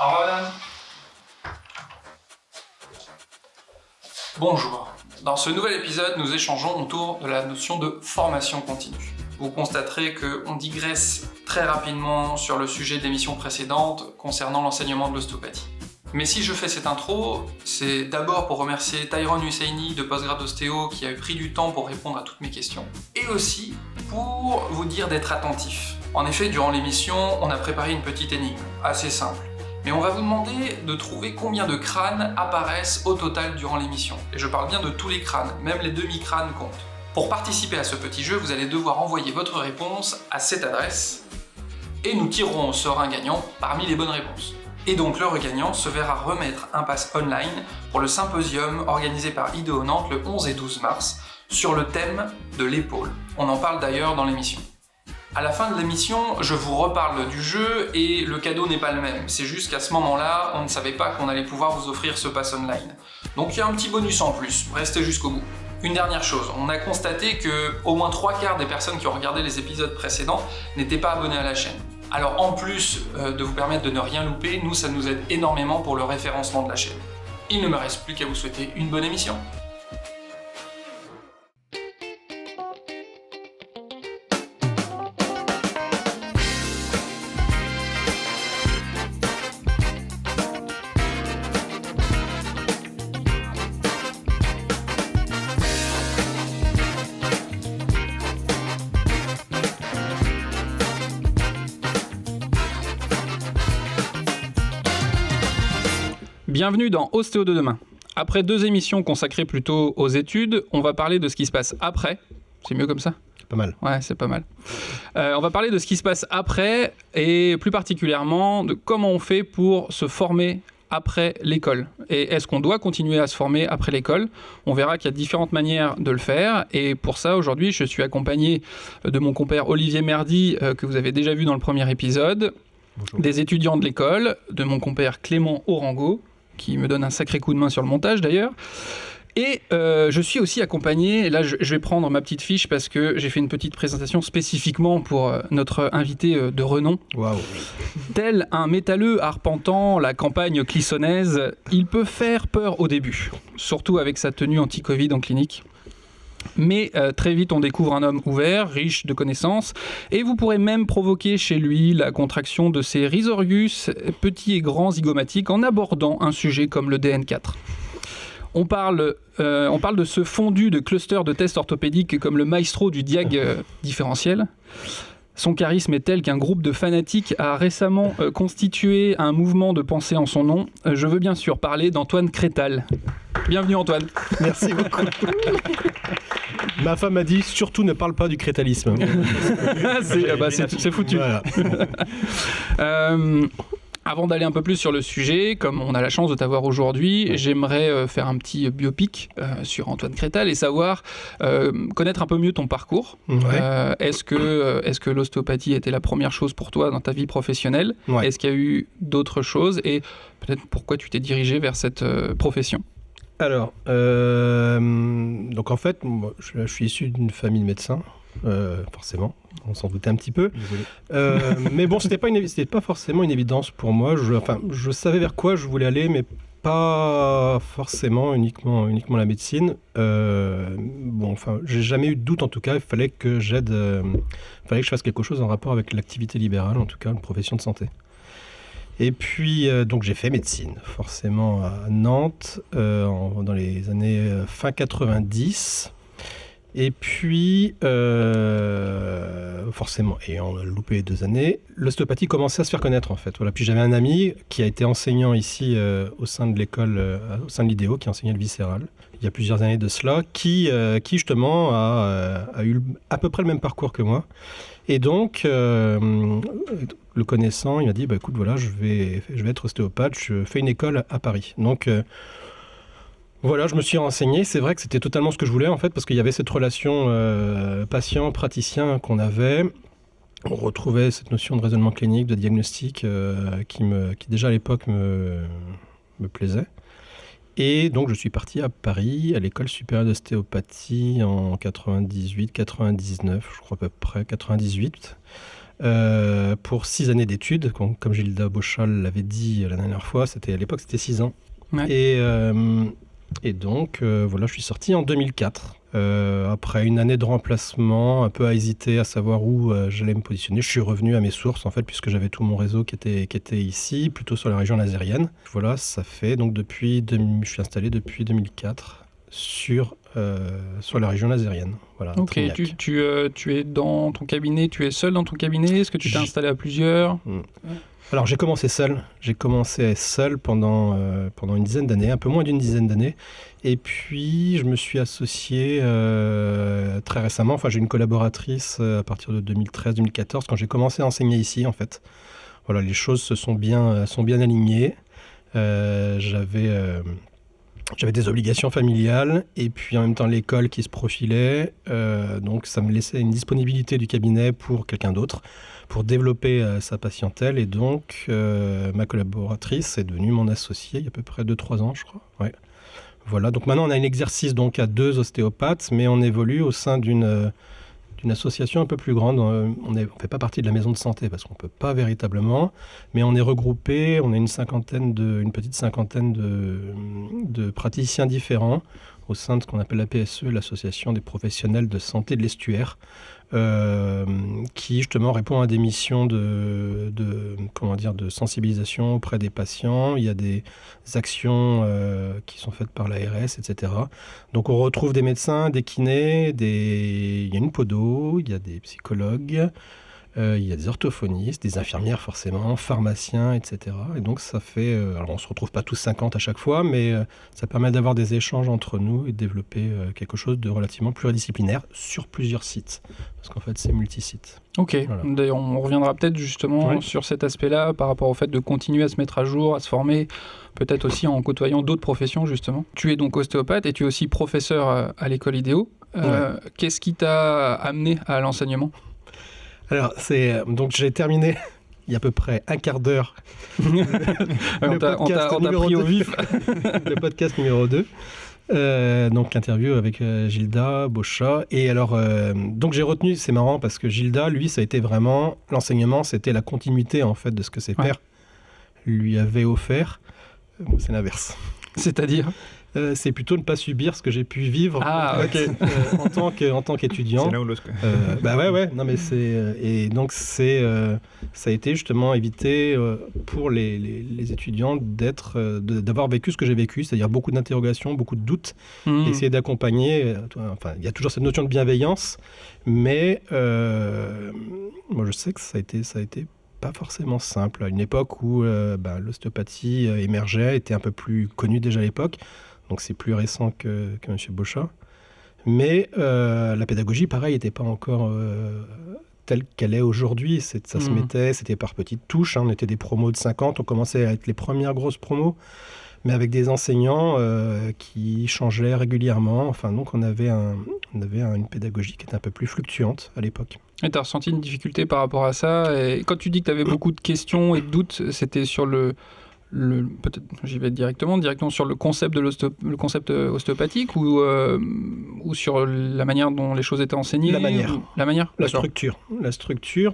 Au revoir, madame. Bonjour. Dans ce nouvel épisode, nous échangeons autour de la notion de formation continue. Vous constaterez qu'on digresse très rapidement sur le sujet de l'émission précédente concernant l'enseignement de l'ostéopathie. Mais si je fais cette intro, c'est d'abord pour remercier Tyrone Husseini de Postgrad Ostéo qui a pris du temps pour répondre à toutes mes questions, et aussi pour vous dire d'être attentif. En effet, durant l'émission, on a préparé une petite énigme, assez simple. Mais on va vous demander de trouver combien de crânes apparaissent au total durant l'émission. Et je parle bien de tous les crânes, même les demi-crânes comptent. Pour participer à ce petit jeu, vous allez devoir envoyer votre réponse à cette adresse, et nous tirerons au sort un gagnant parmi les bonnes réponses. Et donc l'heureux gagnant se verra remettre un pass online pour le symposium organisé par IDEO Nantes le 11 et 12 mars sur le thème de l'épaule. On en parle d'ailleurs dans l'émission. À la fin de l'émission, je vous reparle du jeu et le cadeau n'est pas le même. C'est juste qu'à ce moment-là, on ne savait pas qu'on allait pouvoir vous offrir ce pass online. Donc il y a un petit bonus en plus, restez jusqu'au bout. Une dernière chose, on a constaté que au moins 3/4 des personnes qui ont regardé les épisodes précédents n'étaient pas abonnées à la chaîne. Alors en plus de vous permettre de ne rien louper, nous ça nous aide énormément pour le référencement de la chaîne. Il ne me reste plus qu'à vous souhaiter une bonne émission. Bienvenue dans Ostéo de demain. Après 2 émissions consacrées plutôt aux études, on va parler de ce qui se passe après. C'est mieux comme ça ? Pas mal. Ouais, c'est pas mal. On va parler de ce qui se passe après et plus particulièrement de comment on fait pour se former après l'école. Et est-ce qu'on doit continuer à se former après l'école ? On verra qu'il y a différentes manières de le faire. Et pour ça, aujourd'hui, je suis accompagné de mon compère Olivier Merdy, que vous avez déjà vu dans le premier épisode. Bonjour. Des étudiants de l'école, de mon compère Clément Orango, qui me donne un sacré coup de main sur le montage d'ailleurs. Et je suis aussi accompagné, là je vais prendre ma petite fiche parce que j'ai fait une petite présentation spécifiquement pour notre invité de renom. Waouh. Tel un métalleux arpentant la campagne clissonnaise, il peut faire peur au début, surtout avec sa tenue anti-Covid en clinique. Mais très vite, on découvre un homme ouvert, riche de connaissances, et vous pourrez même provoquer chez lui la contraction de ses rhizorius, petits et grands zygomatiques, en abordant un sujet comme le DN4. On parle de ce fondu de clusters de tests orthopédiques comme le maestro du diag différentiel. Son charisme est tel qu'un groupe de fanatiques a récemment constitué un mouvement de pensée en son nom. Je veux bien sûr parler d'Antoine Crétal. Bienvenue Antoine. Merci beaucoup. Ma femme m'a dit, surtout ne parle pas du crétalisme. C'est foutu. Voilà. Avant d'aller un peu plus sur le sujet, comme on a la chance de t'avoir aujourd'hui, j'aimerais faire un petit biopic sur Antoine Crétal et savoir, connaître un peu mieux ton parcours. Ouais. Est-ce que l'ostéopathie était la première chose pour toi dans ta vie professionnelle ? Ouais. Est-ce qu'il y a eu d'autres choses ? Et peut-être pourquoi tu t'es dirigé vers cette profession ? Alors, donc en fait, moi, je suis issu d'une famille de médecins, forcément, on s'en doutait un petit peu. Mais bon, c'était pas forcément une évidence pour moi. Je savais vers quoi je voulais aller, mais pas forcément uniquement la médecine. J'ai jamais eu de doute en tout cas. Il fallait que je fasse quelque chose en rapport avec l'activité libérale, en tout cas une profession de santé. Et puis, donc j'ai fait médecine, forcément à Nantes, dans les années fin 90. Et puis, forcément, ayant loupé 2 années, l'ostéopathie commençait à se faire connaître en fait. Voilà. Puis j'avais un ami qui a été enseignant ici au sein de l'école, au sein de l'IDEO, qui enseignait le viscéral, il y a plusieurs années de cela, qui justement a eu à peu près le même parcours que moi. Et donc, le connaissant, il m'a dit, écoute, voilà, je vais être ostéopathe, je fais une école à Paris. Donc, voilà, je me suis renseigné. C'est vrai que c'était totalement ce que je voulais, en fait, parce qu'il y avait cette relation patient-praticien qu'on avait. On retrouvait cette notion de raisonnement clinique, de diagnostic, qui déjà à l'époque me plaisait. Et donc, je suis parti à Paris, à l'école supérieure d'ostéopathie en 98, 99, je crois à peu près, 98. pour 6 années d'études. Comme Gilda Beauchal l'avait dit la dernière fois, à l'époque c'était 6 ans. Ouais. Et donc, voilà, je suis sorti en 2004. Après une année de remplacement, un peu à hésiter à savoir où j'allais me positionner, je suis revenu à mes sources, en fait, puisque j'avais tout mon réseau qui était ici, plutôt sur la région nazérienne. Voilà, ça fait donc je suis installé depuis 2004 sur la région nazérienne. Voilà, Ok, tu es dans ton cabinet, tu es seul dans ton cabinet? Est-ce que tu t'es installé à plusieurs? Alors j'ai commencé seul pendant une dizaine d'années, un peu moins d'une dizaine d'années. Et puis je me suis associé très récemment, j'ai une collaboratrice à partir de 2013-2014, quand j'ai commencé à enseigner ici en fait. Voilà, les choses sont bien alignées. J'avais des obligations familiales et puis en même temps l'école qui se profilait. Donc ça me laissait une disponibilité du cabinet pour quelqu'un d'autre, pour développer sa patientèle. Et donc ma collaboratrice est devenue mon associée il y a à peu près 2-3 ans, je crois. Ouais. Voilà, donc maintenant on a un exercice donc à 2 ostéopathes, mais on évolue au sein d'une association un peu plus grande. On ne fait pas partie de la maison de santé parce qu'on ne peut pas véritablement, mais on est regroupé, on est une petite cinquantaine de praticiens différents au sein de ce qu'on appelle la PSE, l'Association des professionnels de santé de l'estuaire, qui justement répond à des missions de sensibilisation auprès des patients. Il y a des actions qui sont faites par l'ARS, etc. Donc on retrouve des médecins, des kinés, il y a une podo, il y a des psychologues, il y a des orthophonistes, des infirmières forcément, pharmaciens, etc. Et donc ça fait... alors on ne se retrouve pas tous 50 à chaque fois, mais ça permet d'avoir des échanges entre nous et de développer quelque chose de relativement pluridisciplinaire sur plusieurs sites. Parce qu'en fait c'est multisite. Ok, voilà. D'ailleurs on reviendra peut-être justement sur cet aspect-là par rapport au fait de continuer à se mettre à jour, à se former, peut-être aussi en côtoyant d'autres professions justement. Tu es donc ostéopathe et tu es aussi professeur à l'école IDEO. Qu'est-ce qui t'a amené à l'enseignement ? Alors, donc j'ai terminé il y a à peu près un quart d'heure on t'a pris au vif. Le podcast numéro 2. Donc l'interview avec Gilda Beauchat. Et alors, donc j'ai retenu, c'est marrant parce que Gilda, lui, ça a été vraiment, l'enseignement, c'était la continuité en fait de ce que ses pairs lui avaient offert. C'est l'inverse. C'est-à-dire c'est plutôt ne pas subir ce que j'ai pu vivre en tant qu'étudiant. C'est l'un ou l'autre. Ouais. Non, mais et donc ça a été justement éviter pour les étudiants d'avoir vécu ce que j'ai vécu, c'est-à-dire beaucoup d'interrogations, beaucoup de doutes, essayer d'accompagner. Il y a toujours cette notion de bienveillance, mais moi je sais que ça a été pas forcément simple. À une époque où l'ostéopathie émergeait, était un peu plus connue déjà à l'époque. Donc c'est plus récent que M. Beauchat. Mais la pédagogie, pareil, n'était pas encore telle qu'elle est aujourd'hui. Ça se mettait, c'était par petites touches. On était des promos de 50, on commençait à être les premières grosses promos, mais avec des enseignants qui changeaient régulièrement. Enfin, donc on avait une pédagogie qui était un peu plus fluctuante à l'époque. Et tu as ressenti une difficulté par rapport à ça? Et quand tu dis que tu avais beaucoup de questions et de doutes, c'était sur peut-être j'y vais directement sur le concept le concept ostéopathique ou sur la manière dont les choses étaient enseignées? La structure,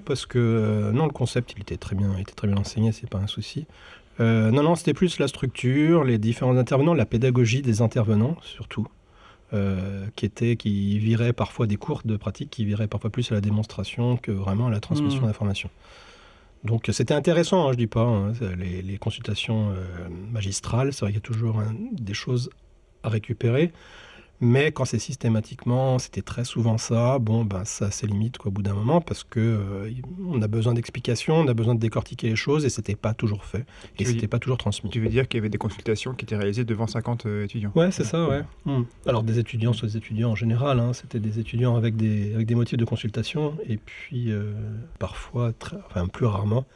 parce que non, le concept il était très bien enseigné, c'est pas un souci. Non, c'était plus la structure, les différents intervenants, la pédagogie des intervenants surtout, qui virait parfois des cours de pratique, qui virait parfois plus à la démonstration que vraiment à la transmission d'informations. Donc c'était intéressant, je dis pas, les consultations magistrales, c'est vrai qu'il y a toujours des choses à récupérer, mais quand c'est systématiquement, c'était très souvent ça, ça c'est limite au bout d'un moment, parce que on a besoin d'explications, on a besoin de décortiquer les choses, et c'était pas toujours fait, et c'était pas toujours transmis. Tu veux dire qu'il y avait des consultations qui étaient réalisées devant 50 étudiants? Ouais, c'est ça, ouais. Alors des étudiants, soit des étudiants en général, c'était des étudiants avec des motifs de consultation, et puis parfois, plus rarement,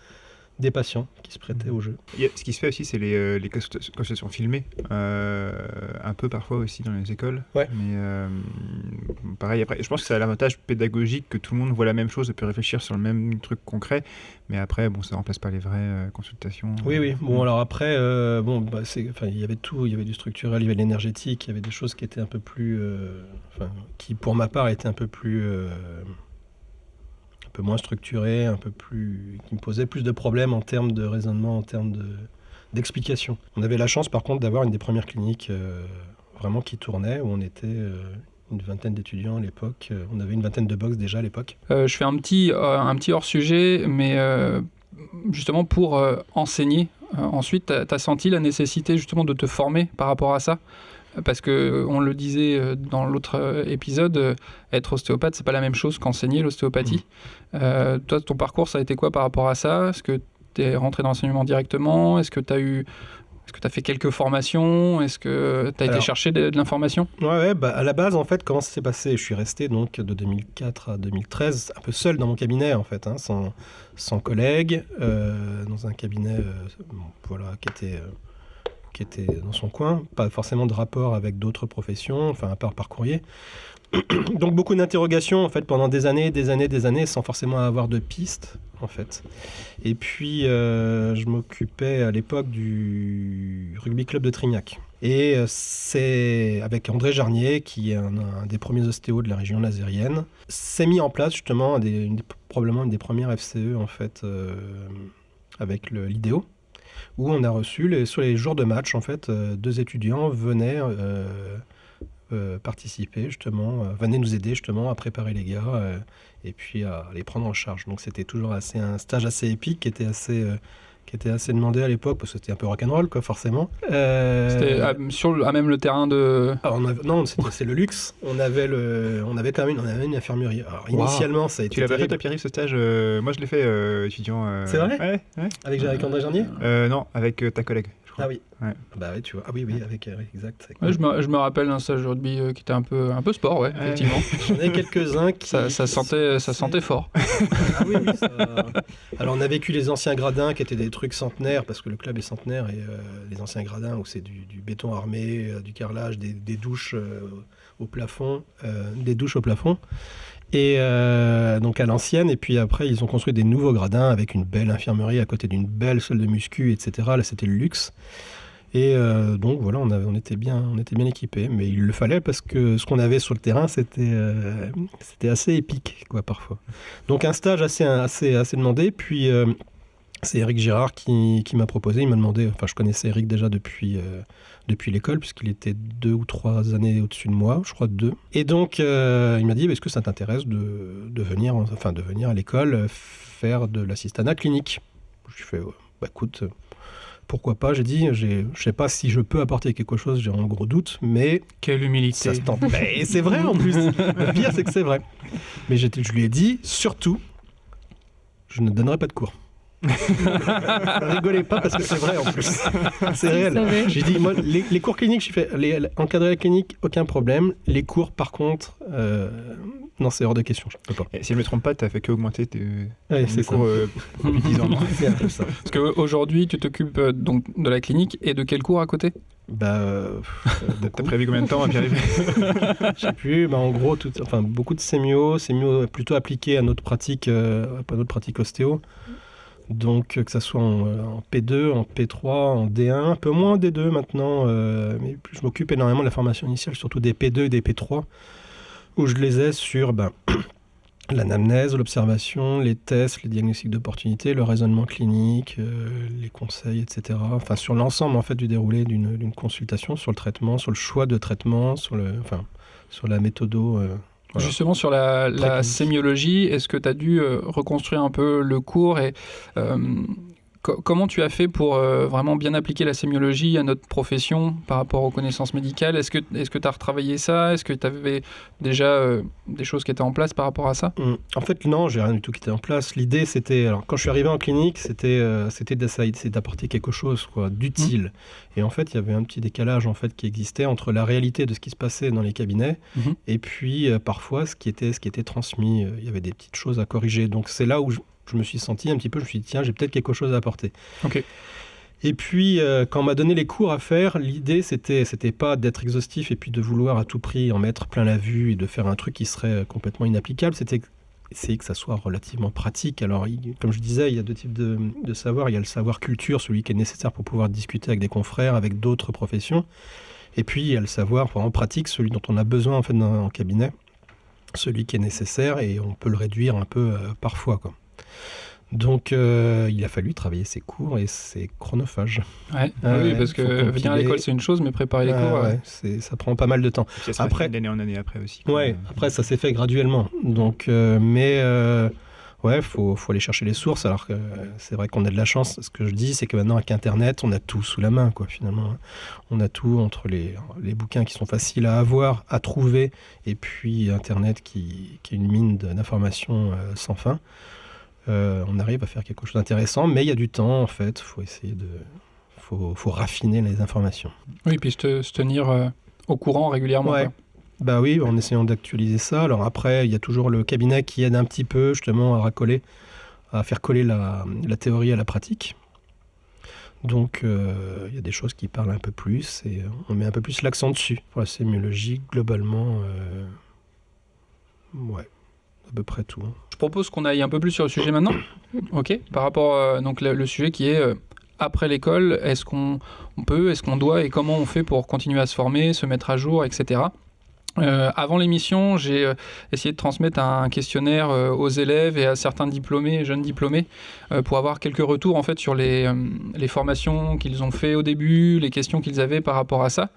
des patients qui se prêtaient au jeu. Ce qui se fait aussi, c'est les consultations filmées, un peu parfois aussi dans les écoles. Ouais. Mais pareil, après, je pense que c'est l'avantage pédagogique que tout le monde voit la même chose et peut réfléchir sur le même truc concret. Mais après, ça remplace pas les vraies consultations. Oui. Bon, alors après, il y avait tout. Il y avait du structurel, il y avait de l'énergétique, il y avait des choses qui étaient un peu plus... qui, pour ma part, étaient un peu plus... peu moins structuré, qui me posait plus de problèmes en termes de raisonnement, en termes d'explication. On avait la chance par contre d'avoir une des premières cliniques vraiment qui tournait, où on était une vingtaine d'étudiants à l'époque. On avait une vingtaine de box déjà à l'époque. Je fais un petit hors-sujet, mais justement pour enseigner. Ensuite, tu as senti la nécessité justement de te former par rapport à ça? Parce qu'on le disait dans l'autre épisode, être ostéopathe, c'est pas la même chose qu'enseigner l'ostéopathie. Toi, ton parcours, ça a été quoi par rapport à ça? Est-ce que tu es rentré dans l'enseignement directement? Est-ce que tu as fait quelques formations? Est-ce que tu as été chercher de l'information? Ouais, à la base, en fait, comment ça s'est passé? Je suis resté donc de 2004 à 2013 un peu seul dans mon cabinet, en fait, sans collègues, dans un cabinet qui était dans son coin, pas forcément de rapport avec d'autres professions, enfin à part par courrier. Donc beaucoup d'interrogations en fait pendant des années, sans forcément avoir de pistes en fait. Et puis je m'occupais à l'époque du rugby club de Trignac. Et c'est avec André Jarnier, qui est un des premiers ostéos de la région lazérienne, s'est mis en place justement probablement une des premières FCE en fait avec l'IDEO, où on a reçu, sur les jours de match, en fait, 2 étudiants venaient participer, justement, venaient nous aider, justement, à préparer les gars et puis à les prendre en charge. Donc c'était toujours un stage assez épique, qui était assez demandé à l'époque, parce que c'était un peu rock'n'roll, quoi, forcément. C'était à même le terrain de... Non, c'est le luxe. On avait quand même une infirmerie. Alors, initialement, ça a été... Tu l'avais fait, Pierre-Yves, ce stage? Moi, je l'ai fait étudiant. C'est vrai? Ouais. Avec André Jarnier? Non, avec ta collègue. Ah oui. Ouais. Bah oui, tu vois. Ah oui, avec exact. Ouais, je me rappelle d'un stage de rugby qui était un peu sport, ouais, effectivement. J'en ai quelques-uns qui... Ça sentait fort. Ah oui, ça... Alors on a vécu les anciens gradins qui étaient des trucs centenaires, parce que le club est centenaire, et les anciens gradins où c'est du béton armé, du carrelage, des douches au plafond, Et donc à l'ancienne, et puis après ils ont construit des nouveaux gradins avec une belle infirmerie à côté d'une belle salle de muscu, etc. Là c'était le luxe. Et donc voilà, on était bien équipés, mais il le fallait parce que ce qu'on avait sur le terrain c'était assez épique quoi parfois. Donc un stage assez demandé. Puis c'est Eric Girard qui m'a proposé. Il m'a demandé, enfin je connaissais Eric déjà depuis l'école, puisqu'il était 2 ou 3 années au-dessus de moi, je crois 2. Et donc, il m'a dit, est-ce que ça t'intéresse de venir à l'école faire de l'assistanat clinique? Je lui ai fait, écoute, pourquoi pas? J'ai dit, je sais pas si je peux apporter quelque chose, j'ai un gros doute, mais... Quelle humilité. Ça se tente. Et c'est vrai en plus. Le pire, c'est que c'est vrai. Mais je lui ai dit, surtout, je ne donnerai pas de cours. Ne rigolez pas parce que c'est vrai en plus. C'est réel. J'ai dit, moi, les cours cliniques, j'ai fait encadrer la clinique, aucun problème. Les cours, par contre, non, c'est hors de question. Je peux pas. Et si je me trompe pas, tu n'as fait qu'augmenter tes cours depuis 10 ans. C'est un peu ça. Parce qu'aujourd'hui, tu t'occupes donc de la clinique et de quel cours à côté? T'as prévu combien de temps à Pierre-Yves? Je sais plus. En gros, beaucoup de sémio plutôt appliqué à notre pratique ostéo. Donc que ça soit en P2, en P3, en D1, un peu moins en D2 maintenant, mais je m'occupe énormément de la formation initiale, surtout des P2 et des P3, où je les ai sur l'anamnèse, l'observation, les tests, les diagnostics d'opportunité, le raisonnement clinique, les conseils, etc. Enfin, sur l'ensemble en fait, du déroulé d'une consultation, sur le traitement, sur le choix de traitement, sur la méthodo. Voilà. Justement, sur la sémiologie, est-ce que tu as dû reconstruire un peu le cours et comment tu as fait pour vraiment bien appliquer la sémiologie à notre profession par rapport aux connaissances médicales? Est-ce que tu as retravaillé ça? Est-ce que tu avais déjà des choses qui étaient en place par rapport à ça? En fait, non, j'ai rien du tout qui était en place. L'idée, c'était... Alors, quand je suis arrivé en clinique, c'était d'apporter quelque chose d'utile. Et en fait, il y avait un petit décalage en fait, qui existait entre la réalité de ce qui se passait dans les cabinets et puis parfois ce qui était transmis. Il y avait des petites choses à corriger. Donc, c'est là où je me suis senti un petit peu, je me suis dit, tiens, j'ai peut-être quelque chose à apporter. Okay. Et puis, quand on m'a donné les cours à faire, l'idée, c'était pas d'être exhaustif et puis de vouloir à tout prix en mettre plein la vue et de faire un truc qui serait complètement inapplicable. C'était essayer que ça soit relativement pratique. Alors, comme je disais, il y a 2 types de savoir. Il y a le savoir culture, celui qui est nécessaire pour pouvoir discuter avec des confrères, avec d'autres professions. Et puis, il y a le savoir vraiment pratique, celui dont on a besoin en fait en cabinet. celui qui est nécessaire, et on peut le réduire un peu parfois, quoi. Donc il a fallu travailler ses cours, et c'est chronophage. Ouais. Oui, parce que venir à l'école c'est une chose, mais préparer les cours... ça prend pas mal de temps. Et puis ça se fait d'année en année après aussi. Ouais, après ça s'est fait graduellement. Donc, faut aller chercher les sources. Alors que c'est vrai qu'on a de la chance. Ce que je dis, c'est que maintenant avec Internet, on a tout sous la main, quoi. Finalement, on a tout entre les bouquins qui sont faciles à avoir, à trouver, et puis Internet qui est une mine d'informations sans fin. On arrive à faire quelque chose d'intéressant, mais il y a du temps en fait. Faut essayer faut raffiner les informations. Oui, puis se tenir au courant régulièrement. Ouais. Quoi. Bah oui, en essayant d'actualiser ça. Alors après, il y a toujours le cabinet qui aide un petit peu justement à faire coller la théorie à la pratique. Donc il y a des choses qui parlent un peu plus et on met un peu plus l'accent dessus. Pour la sémiologie, globalement, à peu près tout. Je propose qu'on aille un peu plus sur le sujet maintenant. Ok. Par rapport donc le sujet qui est après l'école, est-ce qu'on peut, est-ce qu'on doit et comment on fait pour continuer à se former, se mettre à jour, etc. Avant l'émission, j'ai essayé de transmettre un questionnaire aux élèves et à certains diplômés, jeunes diplômés, pour avoir quelques retours en fait sur les formations qu'ils ont fait au début, les questions qu'ils avaient par rapport à ça.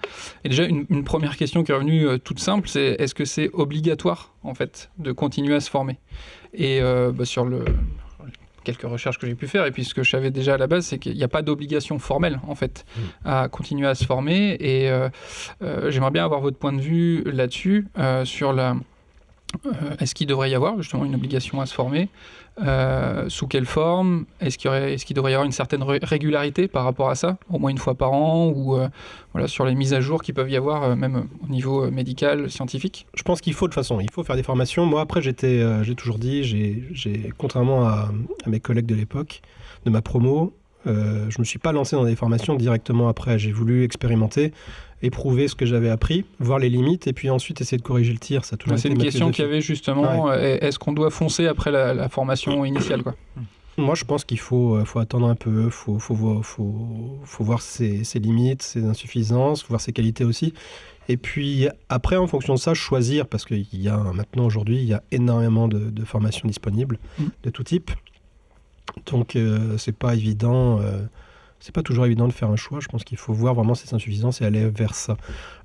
Et déjà une première question qui est revenue toute simple, c'est est-ce que c'est obligatoire en fait de continuer à se former? Et sur quelques recherches que j'ai pu faire, et puis ce que je savais déjà à la base, c'est qu'il n'y a pas d'obligation formelle, en fait, à continuer à se former, et j'aimerais bien avoir votre point de vue là-dessus, sur est-ce qu'il devrait y avoir, justement, une obligation à se former, sous quelle forme, est-ce qu'il devrait y avoir une certaine régularité par rapport à ça, au moins une fois par an, ou sur les mises à jour qui peuvent y avoir, même au niveau médical, scientifique? Je pense qu'il faut, de toute façon, il faut faire des formations. Moi, après, j'ai toujours dit, contrairement à mes collègues de l'époque, de ma promo, je ne me suis pas lancé dans des formations directement après. J'ai voulu expérimenter, éprouver ce que j'avais appris, voir les limites, et puis ensuite essayer de corriger le tir. Ça a toujours c'est été une ma question philosophie. qu'il y avait justement, est-ce qu'on doit foncer après la formation initiale, quoi? Moi, je pense qu'il faut attendre un peu, faut voir ses limites, ses insuffisances, faut voir ses qualités aussi. Et puis après, en fonction de ça, choisir, parce qu'il y a maintenant, aujourd'hui, il y a énormément de formations disponibles, de tout type. Donc, c'est pas évident... c'est pas toujours évident de faire un choix. Je pense qu'il faut voir vraiment ses insuffisances et aller vers ça.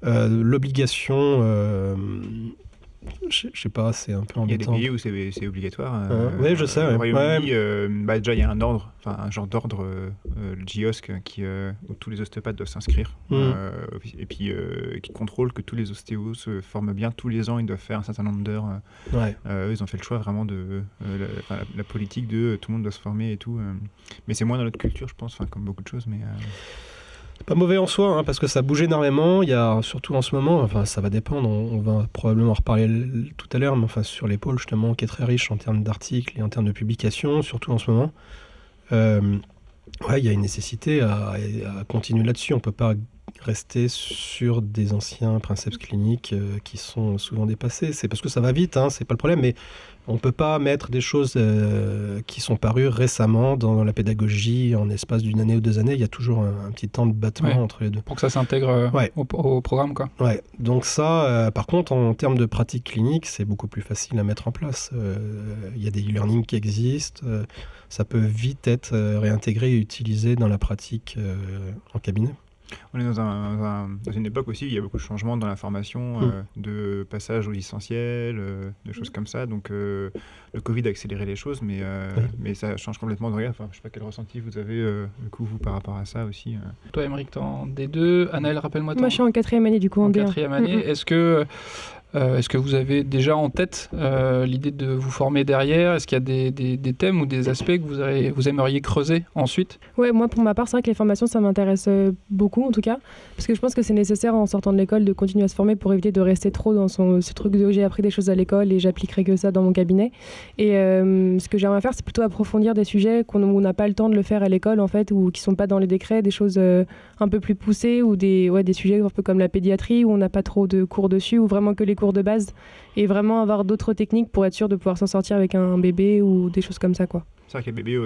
L'obligation, je sais pas, c'est un peu embêtant. Il y a des pays où c'est obligatoire. Oui, je sais. Au Royaume-Uni, déjà il y a un genre d'ordre, le GIOSC, où tous les ostéopathes doivent s'inscrire, et puis qui contrôle que tous les ostéos se forment bien. Tous les ans, ils doivent faire un certain nombre d'heures. Ils ont fait le choix vraiment de la politique de tout le monde doit se former et tout. Mais c'est moins dans notre culture, je pense, comme beaucoup de choses. Mais c'est pas mauvais en soi, parce que ça bouge énormément. Il y a, surtout en ce moment, ça va dépendre, on va probablement en reparler tout à l'heure, mais sur les pôles justement, qui est très riche en termes d'articles et en termes de publications, surtout en ce moment. Il y a une nécessité à continuer là-dessus. On peut pas rester sur des anciens principes cliniques qui sont souvent dépassés. C'est parce que ça va vite, c'est pas le problème, mais on peut pas mettre des choses qui sont parues récemment dans la pédagogie en espace d'une année ou 2 années. Il y a toujours un petit temps de battement entre les deux. Pour que ça s'intègre au programme, quoi. Ouais. Donc ça, par contre, en termes de pratique clinique, c'est beaucoup plus facile à mettre en place. Il y a des e-learning qui existent. Ça peut vite être réintégré et utilisé dans la pratique en cabinet. On est dans une époque aussi où il y a beaucoup de changements dans la formation, de passage au licenciel, de choses comme ça. Donc le Covid a accéléré les choses, mais ça change complètement de regard. Je ne sais pas quel ressenti vous avez du coup, vous, par rapport à ça aussi. Toi, Aymeric, t'es en D2. Anaëlle, rappelle-moi. Moi, je suis en 4e année, du coup, en D1. 4e année. Est-ce que vous avez déjà en tête l'idée de vous former derrière? Est-ce qu'il y a des thèmes ou des aspects que vous aimeriez creuser ensuite? Ouais, moi pour ma part, c'est vrai que les formations, ça m'intéresse beaucoup en tout cas, parce que je pense que c'est nécessaire en sortant de l'école de continuer à se former pour éviter de rester trop dans ce truc de j'ai appris des choses à l'école et j'appliquerai que ça dans mon cabinet. Et ce que j'aimerais faire, c'est plutôt approfondir des sujets où on n'a pas le temps de le faire à l'école en fait, ou qui sont pas dans les décrets, des choses un peu plus poussées, ou des sujets un peu comme la pédiatrie où on n'a pas trop de cours dessus, ou vraiment que les cours de base, et vraiment avoir d'autres techniques pour être sûr de pouvoir s'en sortir avec un bébé ou des choses comme ça, quoi. C'est vrai qu'à bébé,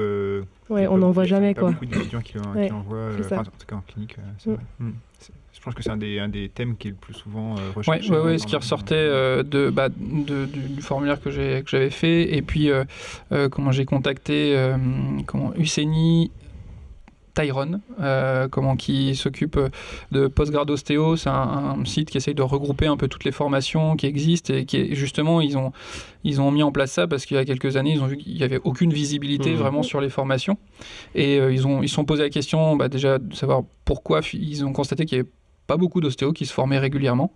Ouais, on n'en voit jamais, quoi. Il y a beaucoup d'étudiants qui en voient, c'est ça. en tout cas en clinique, c'est vrai. Je pense que c'est un des thèmes qui est le plus souvent recherché. Oui, ce qui ressortait du formulaire que j'avais fait, et puis comment j'ai contacté Husseini Tyrone, qui s'occupe de Postgrad Ostéo. C'est un site qui essaye de regrouper un peu toutes les formations qui existent, et qui justement ils ont mis en place ça parce qu'il y a quelques années ils ont vu qu'il n'y avait aucune visibilité vraiment sur les formations, et ils se sont posé la question déjà de savoir pourquoi. Ils ont constaté qu'il n'y avait pas beaucoup d'ostéos qui se formaient régulièrement,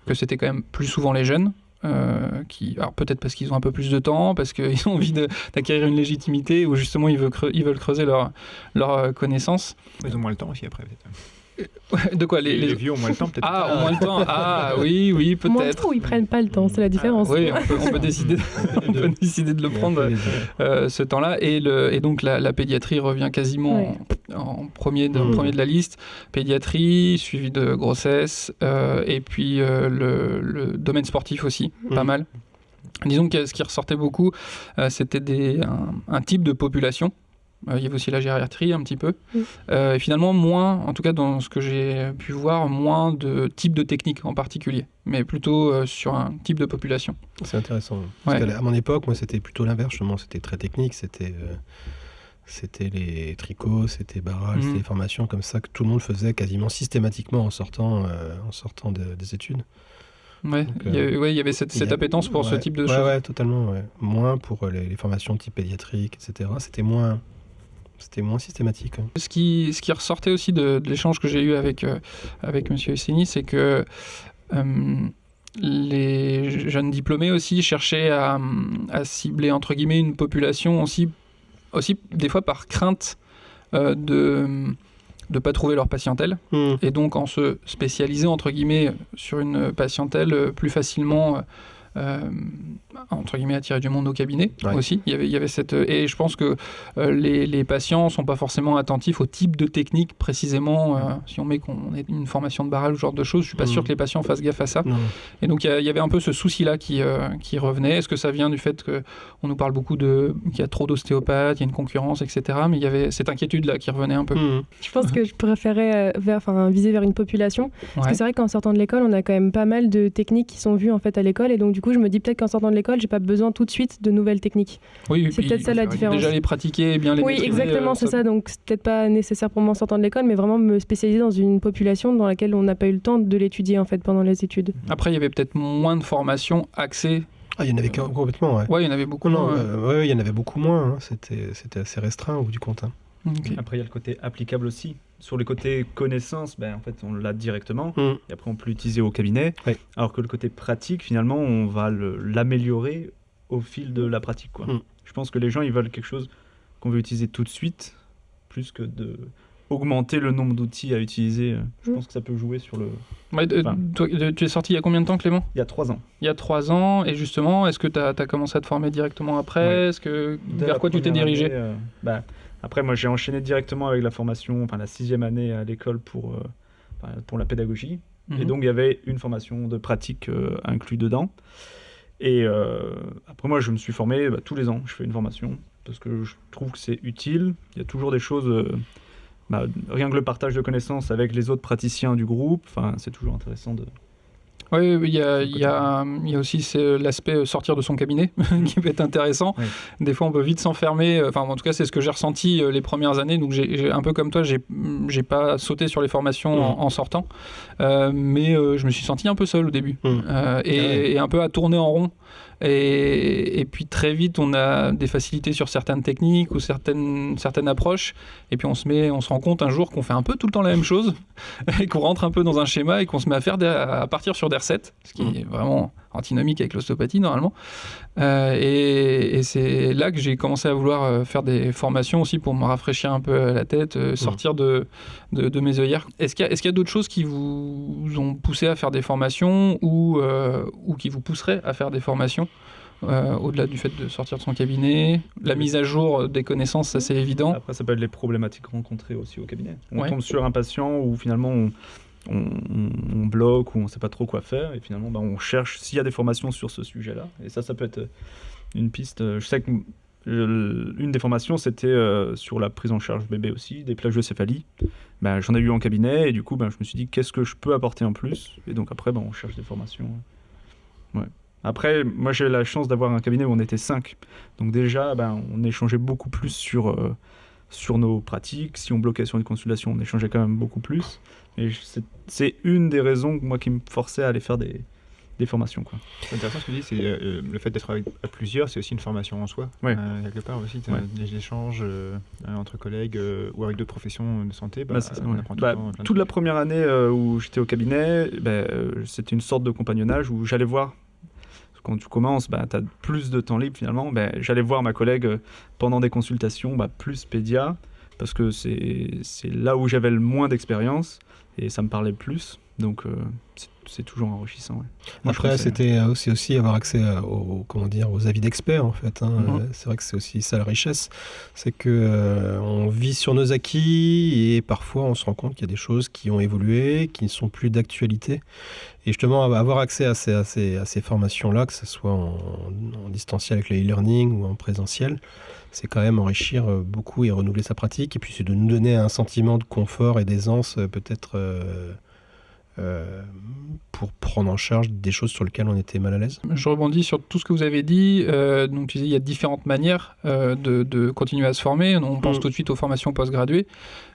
que c'était quand même plus souvent les jeunes. Alors peut-être parce qu'ils ont un peu plus de temps, parce qu'ils ont envie d'acquérir une légitimité, ou justement ils veulent creuser leur connaissance. Ils ont moins le temps aussi après, peut-être. De quoi les vieux ont moins le temps, peut-être. Ah, ont moins le temps. Ah, oui, peut-être. Moins le temps, ou ils prennent pas le temps, c'est la différence. Oui, on peut décider de le prendre ce temps-là. Et donc la pédiatrie revient quasiment en premier de la liste. Pédiatrie, suivi de grossesse, et puis le domaine sportif aussi, pas mal. Disons que ce qui ressortait beaucoup, c'était un type de population. Il y avait aussi la gériatrie un petit peu. Et finalement, moins, en tout cas dans ce que j'ai pu voir, moins de types de techniques en particulier, mais plutôt sur un type de population. C'est intéressant. Parce qu'à mon époque, moi, c'était plutôt l'inverse. Justement, c'était très technique. C'était les tricots, c'était barrage, c'était des formations comme ça que tout le monde faisait quasiment systématiquement en sortant des études. Ouais, donc, il y avait cette appétence pour ce type de choses. Ouais, totalement. Ouais. Moins pour les formations type pédiatrique, etc. C'était moins systématique. Hein. Ce qui ressortait aussi de l'échange que j'ai eu avec M. Husseini, c'est que les jeunes diplômés aussi cherchaient à cibler, entre guillemets, une population aussi des fois par crainte de ne pas trouver leur patientèle, et donc en se spécialisant, entre guillemets, sur une patientèle plus facilement entre guillemets attirer du monde au cabinet aussi. Il y avait cette, et je pense que les patients sont pas forcément attentifs au type de technique précisément. Si on met qu'on ait une formation de barrage ou ce genre de choses, je suis pas sûr que les patients fassent gaffe à ça. Et donc il y avait un peu ce souci là qui revenait. Est-ce que ça vient du fait que on nous parle beaucoup qu'il y a trop d'ostéopathes, il y a une concurrence, etc. Mais il y avait cette inquiétude là qui revenait un peu. Je pense que je préférais viser vers une population, parce que c'est vrai qu'en sortant de l'école, on a quand même pas mal de techniques qui sont vues en fait à l'école, et donc du coup je me dis peut-être qu'en sortant de l'école, j'ai pas besoin tout de suite de nouvelles techniques. Oui, c'est peut-être ça la différence. Déjà les pratiquer et bien les maîtriser. Oui, exactement, c'est ça. Donc c'est peut-être pas nécessaire pour moi en sortant de l'école, mais vraiment me spécialiser dans une population dans laquelle on n'a pas eu le temps de l'étudier en fait pendant les études. Après, il y avait peut-être moins de formations axées. Ah, il y en avait complètement, ouais. Ouais, il y en avait beaucoup moins. Il y en avait beaucoup moins. Hein. C'était assez restreint au bout du compte. Hein. Okay. Après, il y a le côté applicable aussi. Sur le côté connaissance, en fait, on l'a directement, et après on peut l'utiliser au cabinet, alors que le côté pratique, finalement, on va l'améliorer au fil de la pratique, quoi. Je pense que les gens, ils veulent quelque chose qu'on veut utiliser tout de suite, plus que de augmenter le nombre d'outils à utiliser. Je pense que ça peut jouer sur le... Toi, tu es sorti il y a combien de temps, Clément ? Il y a 3 ans. Il y a 3 ans, et justement, est-ce que tu as commencé à te former directement après ? Est-ce que vers quoi tu t'es dirigé ? Après, moi, j'ai enchaîné directement avec la formation, la 6e année à l'école pour la pédagogie. Et donc, il y avait une formation de pratique inclus dedans. Et après, moi, je me suis formé tous les ans. Je fais une formation parce que je trouve que c'est utile. Il y a toujours des choses... rien que le partage de connaissances avec les autres praticiens du groupe, c'est toujours intéressant de... Oui, il y a aussi l'aspect sortir de son cabinet qui peut être intéressant. Oui. Des fois, on peut vite s'enfermer. En tout cas, c'est ce que j'ai ressenti les premières années. Donc, j'ai un peu comme toi, j'ai pas sauté sur les formations en sortant, mais je me suis senti un peu seul au début et un peu à tourner en rond. Et puis très vite, on a des facilités sur certaines techniques ou certaines approches. Et puis on se rend compte un jour qu'on fait un peu tout le temps la même chose et qu'on rentre un peu dans un schéma et qu'on se met à partir sur des recettes, ce qui est vraiment antinomique avec l'ostéopathie normalement. Et c'est là que j'ai commencé à vouloir faire des formations aussi pour me rafraîchir un peu la tête, sortir de mes œillères. Est-ce qu'il y a d'autres choses qui vous ont poussé à faire des formations ou qui vous pousseraient à faire des formations au-delà du fait de sortir de son cabinet, la mise à jour des connaissances, ça c'est évident. Après, ça peut être les problématiques rencontrées aussi au cabinet. On tombe sur un patient où finalement on bloque ou on ne sait pas trop quoi faire et finalement on cherche s'il y a des formations sur ce sujet-là. Et ça peut être une piste. Je sais que une des formations, c'était sur la prise en charge bébé aussi, des plaques de céphalie. J'en ai eu en cabinet et du coup, je me suis dit qu'est-ce que je peux apporter en plus. Et donc après, on cherche des formations. Ouais. Après, moi j'ai la chance d'avoir un cabinet où on était 5. Donc déjà, on échangeait beaucoup plus sur nos pratiques. Si on bloquait sur une consultation, on échangeait quand même beaucoup plus. Et c'est une des raisons moi qui me forçait à aller faire des formations, quoi. C'est intéressant ce que tu dis, c'est le fait d'être à plusieurs, c'est aussi une formation en soi. Ouais. Quelque part aussi, des échanges entre collègues ou avec d'autres professions de santé. C'est ça, on apprend tout le temps. Toute la première année où j'étais au cabinet, c'était une sorte de compagnonnage où j'allais voir. Quand tu commences, tu as plus de temps libre finalement. J'allais voir ma collègue pendant des consultations, plus pédia, parce que c'est là où j'avais le moins d'expérience et ça me parlait le plus. Donc c'est toujours enrichissant. Ouais. Après, c'était aussi avoir accès aux avis d'experts en fait. C'est vrai que c'est aussi ça la richesse, c'est que on vit sur nos acquis et parfois on se rend compte qu'il y a des choses qui ont évolué, qui ne sont plus d'actualité. Et justement, avoir accès à ces formations-là, que ce soit en distanciel avec le e-learning ou en présentiel, c'est quand même enrichir beaucoup et renouveler sa pratique. Et puis c'est de nous donner un sentiment de confort et d'aisance peut-être pour prendre en charge des choses sur lesquelles on était mal à l'aise. Je rebondis sur tout ce que vous avez dit. Donc tu disais il y a différentes manières de continuer à se former. On pense tout de suite aux formations post-graduées.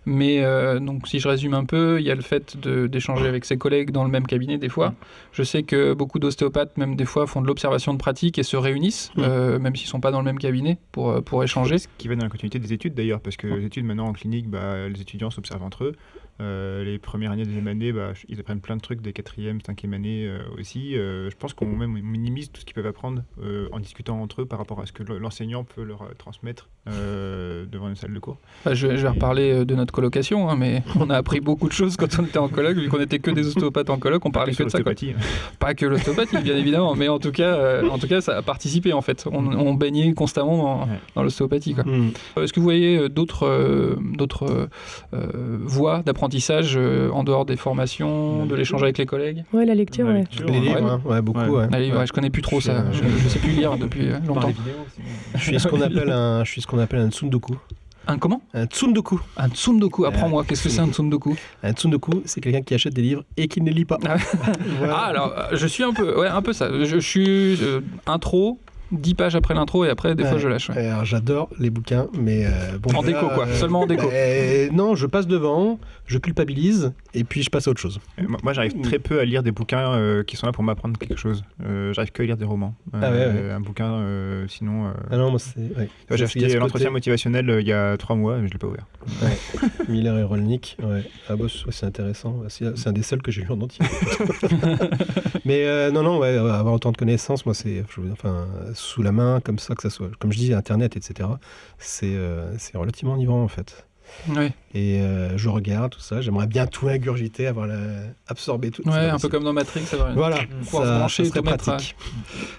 Mais donc si je résume un peu, il y a le fait d'échanger avec ses collègues dans le même cabinet des fois. Je sais que beaucoup d'ostéopathes même des fois font de l'observation de pratique et se réunissent, même s'ils ne sont pas dans le même cabinet pour échanger. Ce qui va dans la continuité des études d'ailleurs, parce que les études maintenant en clinique, les étudiants s'observent entre eux. Les premières années, deuxième année, ils apprennent plein de trucs des quatrième, cinquième année aussi. Je pense qu'on minimise tout ce qu'ils peuvent apprendre en discutant entre eux par rapport à ce que l'enseignant peut leur transmettre devant une salle de cours. Je vais reparler de notre colocation, mais on a appris beaucoup de choses quand on était en coloc, vu qu'on était que des ostéopathes en coloc, on parlait que de ça. Pas que l'ostéopathie, bien évidemment, mais en tout cas, ça a participé en fait. On baignait constamment dans l'ostéopathie. Est-ce que vous voyez d'autres voies d'apprentissage en dehors des formations, de l'échange avec les collègues? Ouais, la lecture, Les livres, beaucoup. Je connais plus trop ça. Je sais plus lire depuis longtemps. Je suis ce qu'on appelle un tsundoku. Un comment? Un tsundoku. Un tsundoku, apprends-moi, qu'est-ce que c'est un tsundoku? Un tsundoku, c'est quelqu'un qui achète des livres et qui ne les lit pas. Voilà. Alors, je suis un peu ça. Je suis intro, 10 pages après l'intro et après, des fois, je lâche. Alors, j'adore les bouquins, mais... en déco, quoi. Seulement en déco. Non, je passe devant, je culpabilise, et puis je passe à autre chose. Moi, j'arrive très peu à lire des bouquins qui sont là pour m'apprendre quelque chose. J'arrive que à lire des romans. Un bouquin, sinon... non, moi, c'est... J'ai acheté l'entretien motivationnel il y a 3 mois, mais je ne l'ai pas ouvert. Miller et Rolnick, c'est intéressant. C'est un des seuls que j'ai lu en entier. Mais avoir autant de connaissances, moi, c'est... sous la main, comme ça, que ça soit, comme je dis, Internet, etc. C'est relativement enivrant, en fait. Oui. Et je regarde tout ça, j'aimerais bien tout ingurgiter, absorber tout. Ouais, un peu comme dans Matrix, pouvoir se brancher, tout mettre.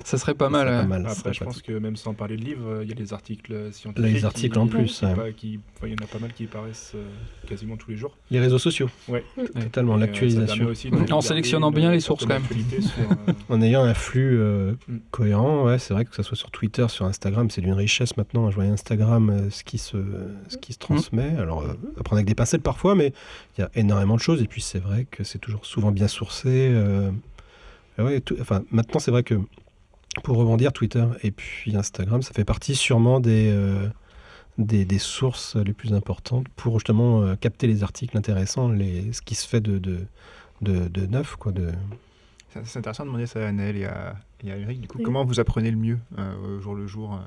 Ça serait pas mal. Après, je pense que même sans parler de livres, il y a les articles scientifiques. Les articles en plus. Il y en a pas mal qui paraissent quasiment tous les jours. Les réseaux sociaux. Ouais. Totalement, l'actualisation. En sélectionnant bien les sources, quand même. En ayant un flux cohérent, c'est vrai que ce soit sur Twitter, sur Instagram, c'est d'une richesse maintenant. Je voyais Instagram, ce qui se transmet. Alors, à prendre avec des pincettes parfois, mais il y a énormément de choses. Et puis, c'est vrai que c'est toujours souvent bien sourcé. Maintenant, c'est vrai que pour rebondir, Twitter et puis Instagram, ça fait partie sûrement des sources les plus importantes pour justement capter les articles intéressants, ce qui se fait de neuf, quoi. C'est intéressant de demander ça à Anaël et à Eric. Du coup, comment vous apprenez le mieux au jour le jour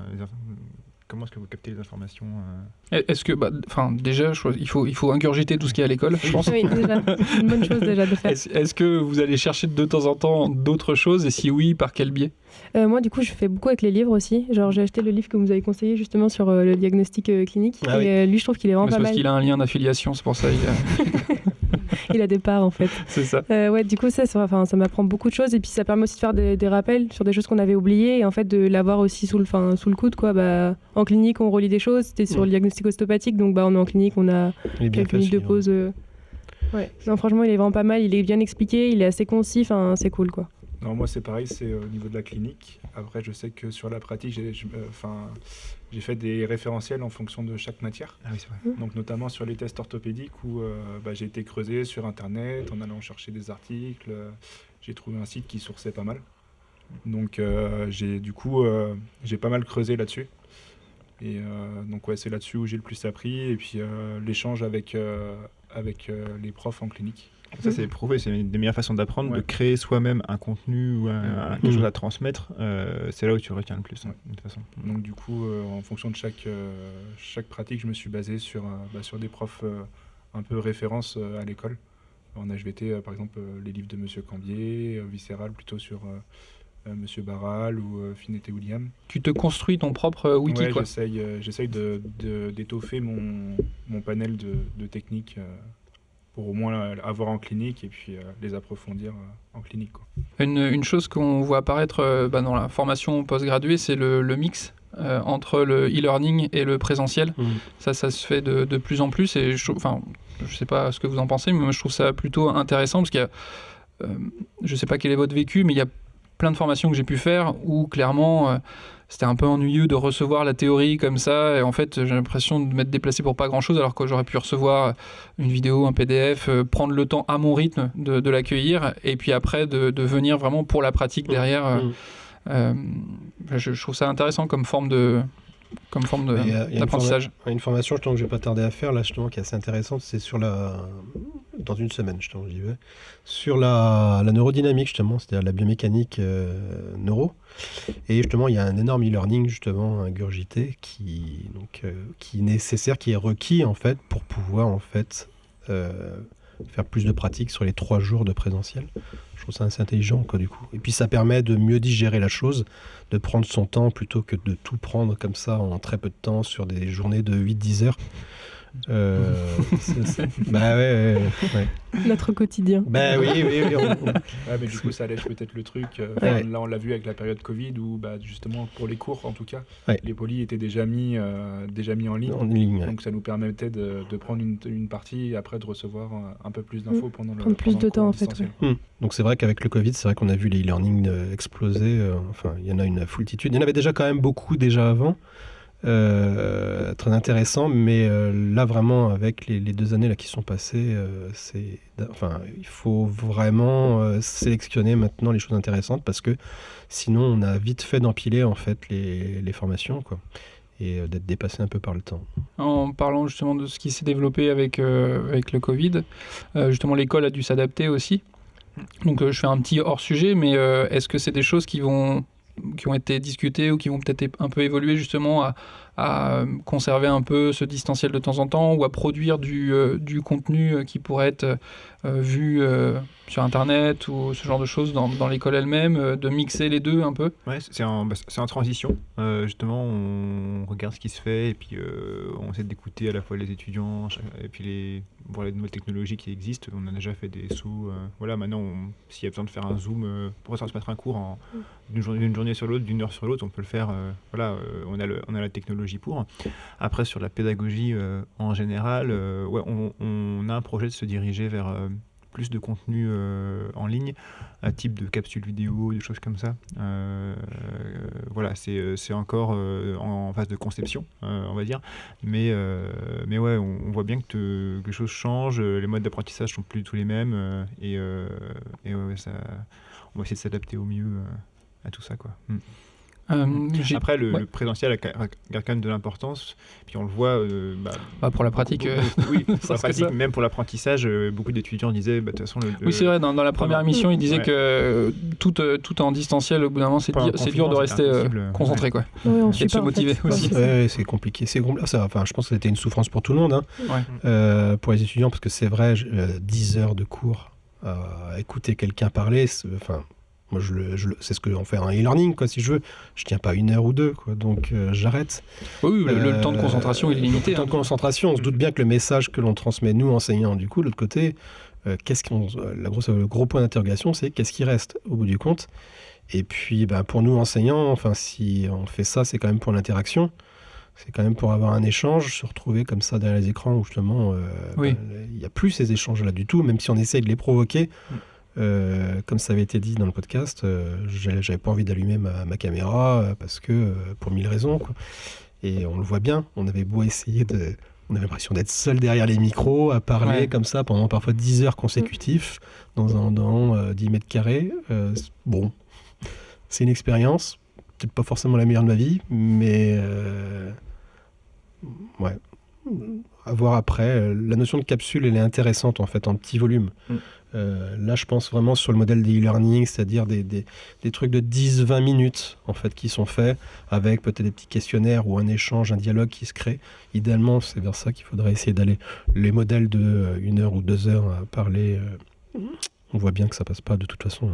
Comment est-ce que vous captez les informations Est-ce que, déjà, il faut ingurgiter tout ce qu'il y a à l'école, je pense. Oui, déjà, c'est une bonne chose déjà de faire. Est-ce que vous allez chercher de temps en temps d'autres choses, et si oui, par quel biais? Moi, du coup, je fais beaucoup avec les livres aussi. Genre, j'ai acheté le livre que vous avez conseillé justement sur le diagnostic clinique. Lui, je trouve qu'il est vraiment pas mal. C'est parce qu'il a un lien d'affiliation, c'est pour ça. Il a des parts, en fait. C'est ça. Du coup, ça m'apprend beaucoup de choses. Et puis, ça permet aussi de faire des rappels sur des choses qu'on avait oubliées. Et en fait, de l'avoir aussi sous le coude, quoi. En clinique, on relit des choses. C'était sur le diagnostic ostéopathique. Donc, on est en clinique, on a quelques minutes de pause. Non, franchement, il est vraiment pas mal. Il est bien expliqué. Il est assez concis. C'est cool, quoi. Non, moi c'est pareil, c'est au niveau de la clinique. Après, je sais que sur la pratique, j'ai fait des référentiels en fonction de chaque matière. Ah oui, c'est vrai. Donc notamment sur les tests orthopédiques où j'ai été creusé sur Internet en allant chercher des articles. J'ai trouvé un site qui sourçait pas mal. Donc j'ai pas mal creusé là-dessus. Et donc ouais, c'est là-dessus où j'ai le plus appris. Et puis l'échange avec les profs en clinique. Ça, c'est prouvé, c'est une des meilleures façons d'apprendre, Ouais. de créer soi-même un contenu ou quelque chose à transmettre. C'est là où tu retiens le plus, Ouais. de toute façon. Donc du coup, en fonction de chaque pratique, je me suis basé sur des profs un peu références à l'école. En HVT, par exemple, les livres de Monsieur Cambier, Viscéral plutôt sur Monsieur Barral ou Finette et William. Tu te construis ton propre wiki, Ouais, quoi. j'essaye d'étoffer mon panel de techniques pour au moins avoir en clinique et puis les approfondir en clinique, quoi. Une chose qu'on voit apparaître dans la formation postgraduée, c'est le mix entre le e-learning et le présentiel. Ça se fait de plus en plus et je sais pas ce que vous en pensez, mais moi je trouve ça plutôt intéressant parce qu'il y a, je sais pas quel est votre vécu, mais il y a plein de formations que j'ai pu faire où clairement c'était un peu ennuyeux de recevoir la théorie comme ça et en fait j'ai l'impression de m'être déplacé pour pas grand chose alors que j'aurais pu recevoir une vidéo, un PDF, prendre le temps à mon rythme de l'accueillir et puis après de venir vraiment pour la pratique derrière. Je trouve ça intéressant comme forme d'apprentissage. Une formation justement que je vais pas tarder à faire là justement qui est assez intéressante, c'est dans une semaine justement j'y vais, sur la neurodynamique justement, c'est-à-dire la biomécanique neuro. Et justement il y a un énorme e-learning justement ingurgité qui est nécessaire, qui est requis en fait pour pouvoir en fait faire plus de pratique sur les 3 jours de présentiel. Je trouve ça assez intelligent, quoi, du coup. Et puis ça permet de mieux digérer la chose, de prendre son temps plutôt que de tout prendre comme ça en très peu de temps sur des journées de 8-10 heures. Bah ouais. Notre quotidien. Bah oui. Ouais, mais du coup, ça allège peut-être le truc. Ouais. Là, on l'a vu avec la période Covid où, justement, pour les cours, en tout cas, Ouais. les polis étaient déjà mis en ligne. En ligne, ouais. Donc, ça nous permettait de prendre une partie et après de recevoir un peu plus d'infos pendant le Prendre plus pendant de le cours temps, en fait, distanciel. Donc c'est vrai qu'avec le Covid, c'est vrai qu'on a vu les e-learning exploser. Enfin, il y en a une foultitude. Il y en avait déjà quand même beaucoup déjà avant. Très intéressant, mais là vraiment avec les 2 années là qui sont passées, il faut vraiment sélectionner maintenant les choses intéressantes parce que sinon on a vite fait d'empiler en fait les formations, quoi, et d'être dépassé un peu par le temps. En parlant justement de ce qui s'est développé avec le Covid, justement l'école a dû s'adapter aussi. Donc je fais un petit hors-sujet, mais est-ce que c'est des choses qui ont été discutées ou qui vont peut-être un peu évoluer justement à conserver un peu ce distanciel de temps en temps ou à produire du contenu qui pourrait être vu sur Internet ou ce genre de choses dans l'école elle-même, de mixer les deux un peu? Ouais, c'est en transition. Justement, on regarde ce qui se fait et puis on essaie d'écouter à la fois les étudiants et puis voir les nouvelles technologies qui existent. On a déjà fait des sous. Voilà, maintenant, s'il y a besoin de faire un Zoom pour transmettre un cours d'une journée sur l'autre, d'une heure sur l'autre, on peut le faire. On a la technologie pour. Après, sur la pédagogie en général, on a un projet de se diriger vers plus de contenu en ligne, un type de capsule vidéo, des choses comme ça. Voilà, c'est encore en phase de conception, on va dire. Mais ouais, on voit bien que les choses changent, les modes d'apprentissage sont plus du tout les mêmes, et ouais, on va essayer de s'adapter au mieux à tout ça, quoi. Après, le présentiel garde quand même de l'importance, puis on le voit pour la pratique. Oui, pour la pratique, même pour l'apprentissage, beaucoup d'étudiants disaient de toute façon. Oui, c'est vrai, dans la première émission, ils disaient que tout en distanciel, au bout d'un moment, c'est dur de rester concentré, quoi. Ouais, et de se motiver aussi. Ouais, c'est compliqué. Je pense que c'était une souffrance pour tout le monde, pour les étudiants, parce que c'est vrai, 10 heures de cours à écouter quelqu'un parler, moi, c'est ce que on fait en e-learning, quoi. Si je veux, je tiens pas 1 heure ou 2, quoi. Donc j'arrête. Oui, le temps de concentration est limité. Le temps de concentration, on se doute bien que le message que l'on transmet nous enseignants, du coup, de l'autre côté, le gros point d'interrogation, c'est qu'est-ce qui reste au bout du compte. Et puis, pour nous enseignants, si on fait ça, c'est quand même pour l'interaction. C'est quand même pour avoir un échange, se retrouver comme ça derrière les écrans où justement, il n'y a plus ces échanges-là du tout, même si on essaye de les provoquer. Comme ça avait été dit dans le podcast, j'avais pas envie d'allumer ma caméra parce que pour 1000 raisons, quoi. Et on le voit bien, on avait beau essayer on avait l'impression d'être seul derrière les micros, à parler comme ça pendant parfois 10 heures consécutives dans 10 mètres carrés. Bon, c'est une expérience, peut-être pas forcément la meilleure de ma vie, mais ouais. À voir après. La notion de capsule, elle est intéressante en fait, en petit volume. Là, je pense vraiment sur le modèle des e-learning, c'est-à-dire des trucs de 10-20 minutes en fait, qui sont faits avec peut-être des petits questionnaires ou un échange, un dialogue qui se crée. Idéalement, c'est vers ça qu'il faudrait essayer d'aller. Les modèles de 1 heure ou 2 heures à parler, on voit bien que ça passe pas de toute façon.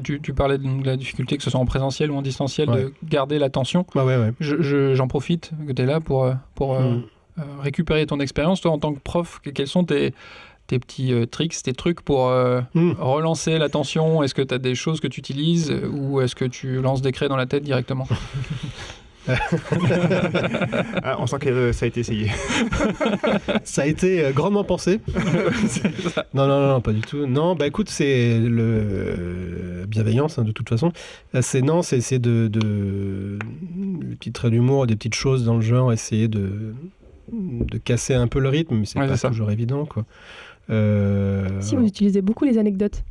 Tu parlais de la difficulté, que ce soit en présentiel ou en distanciel, de garder l'attention. Ouais. J'en profite que tu es là pour récupérer ton expérience. Toi, en tant que prof, quels sont tes petits tricks, tes trucs pour relancer l'attention? Est-ce que tu as des choses que tu utilises ou est-ce que tu lances des craies dans la tête directement? On sent que ça a été essayé. Ça a été grandement pensé. Non, pas du tout. Non, bah écoute, c'est le bienveillance, de toute façon. C'est essayer des petits traits d'humour, des petites choses dans le genre, essayer de casser un peu le rythme, mais c'est pas toujours évident, quoi. Si, vous utilisez beaucoup les anecdotes.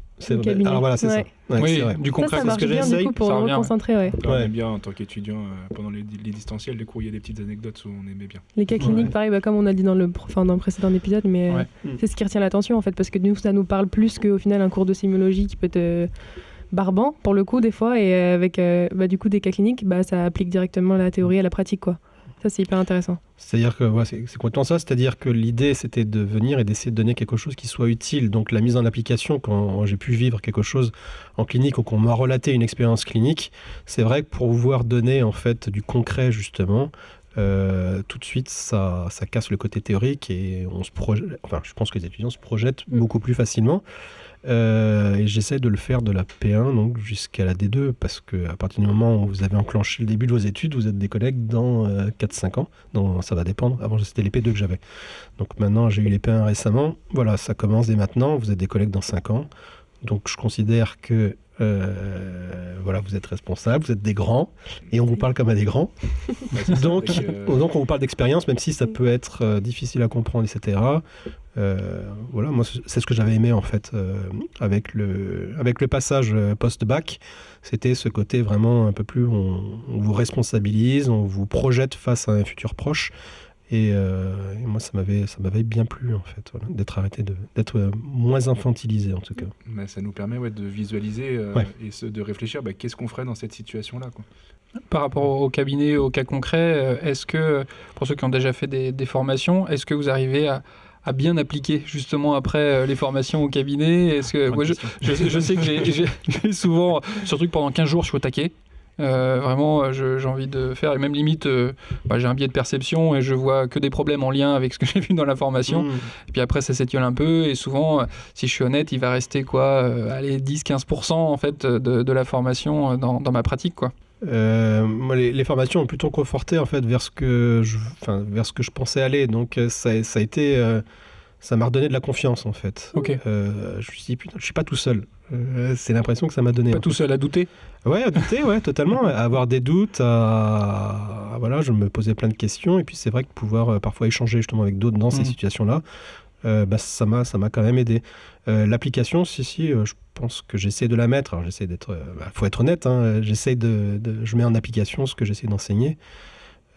Alors voilà, c'est ça. Ouais, oui, c'est vrai. du concret, ça marche bien du coup pour reconcentrer. On aime bien en tant qu'étudiant, pendant les distanciels, les cours, il y a des petites anecdotes où on aimait bien. Les cas cliniques, pareil, comme on a dit dans le précédent épisode, mais c'est ce qui retient l'attention en fait, parce que nous, ça nous parle plus qu'au final un cours de sémiologie qui peut être barbant pour le coup des fois, et avec du coup des cas cliniques, ça applique directement la théorie à la pratique, quoi. Ça, c'est hyper intéressant. C'est-à-dire que c'est complètement ça. C'est-à-dire que l'idée, c'était de venir et d'essayer de donner quelque chose qui soit utile. Donc, la mise en application, quand j'ai pu vivre quelque chose en clinique ou qu'on m'a relaté une expérience clinique, c'est vrai que pour pouvoir donner en fait du concret, justement, tout de suite, ça casse le côté théorique et on se projette. Enfin, je pense que les étudiants se projettent beaucoup plus facilement. Et j'essaie de le faire de la P1 donc jusqu'à la D2 parce qu'à partir du moment où vous avez enclenché le début de vos études, vous êtes des collègues dans 4-5 ans. Donc ça va dépendre. Avant, c'était les P2 que j'avais. Donc maintenant, j'ai eu les P1 récemment. Voilà, ça commence dès maintenant. Vous êtes des collègues dans 5 ans. Donc je considère que vous êtes responsables, vous êtes des grands et on vous parle comme à des grands. Donc on vous parle d'expérience, même si ça peut être difficile à comprendre, etc. Moi c'est ce que j'avais aimé en fait avec le passage post-bac, c'était ce côté vraiment un peu plus on vous responsabilise, on vous projette face à un futur proche. Et moi, ça m'avait bien plu, en fait, d'être arrêté, d'être moins infantilisé, en tout cas. Mais ça nous permet de visualiser et de réfléchir, qu'est-ce qu'on ferait dans cette situation-là, quoi. Par rapport au cabinet, au cas concret, est-ce que, pour ceux qui ont déjà fait des formations, est-ce que vous arrivez à bien appliquer, justement, après les formations au cabinet? Est-ce que, je sais que j'ai souvent, surtout que pendant 15 jours, je suis au taquet. Vraiment, j'ai envie de faire, et même limite, j'ai un biais de perception et je vois que des problèmes en lien avec ce que j'ai vu dans la formation. Et puis après, ça s'étiole un peu, et souvent, si je suis honnête, il va rester 10-15% en fait de la formation dans ma pratique, quoi. Moi, les formations ont plutôt conforté en fait vers ce que je pensais aller. Donc ça a été, ça m'a redonné de la confiance en fait. Okay. Je me suis dit putain, je suis pas tout seul. C'est l'impression que ça m'a donné. Pas tout seul à douter. Ouais, à douter, totalement. À avoir des doutes, je me posais plein de questions. Et puis c'est vrai que pouvoir parfois échanger justement avec d'autres dans ces situations-là, ça m'a quand même aidé. L'application, je pense que j'essaie de la mettre. Alors j'essaie d'être, faut être honnête. Je mets en application ce que j'essaie d'enseigner.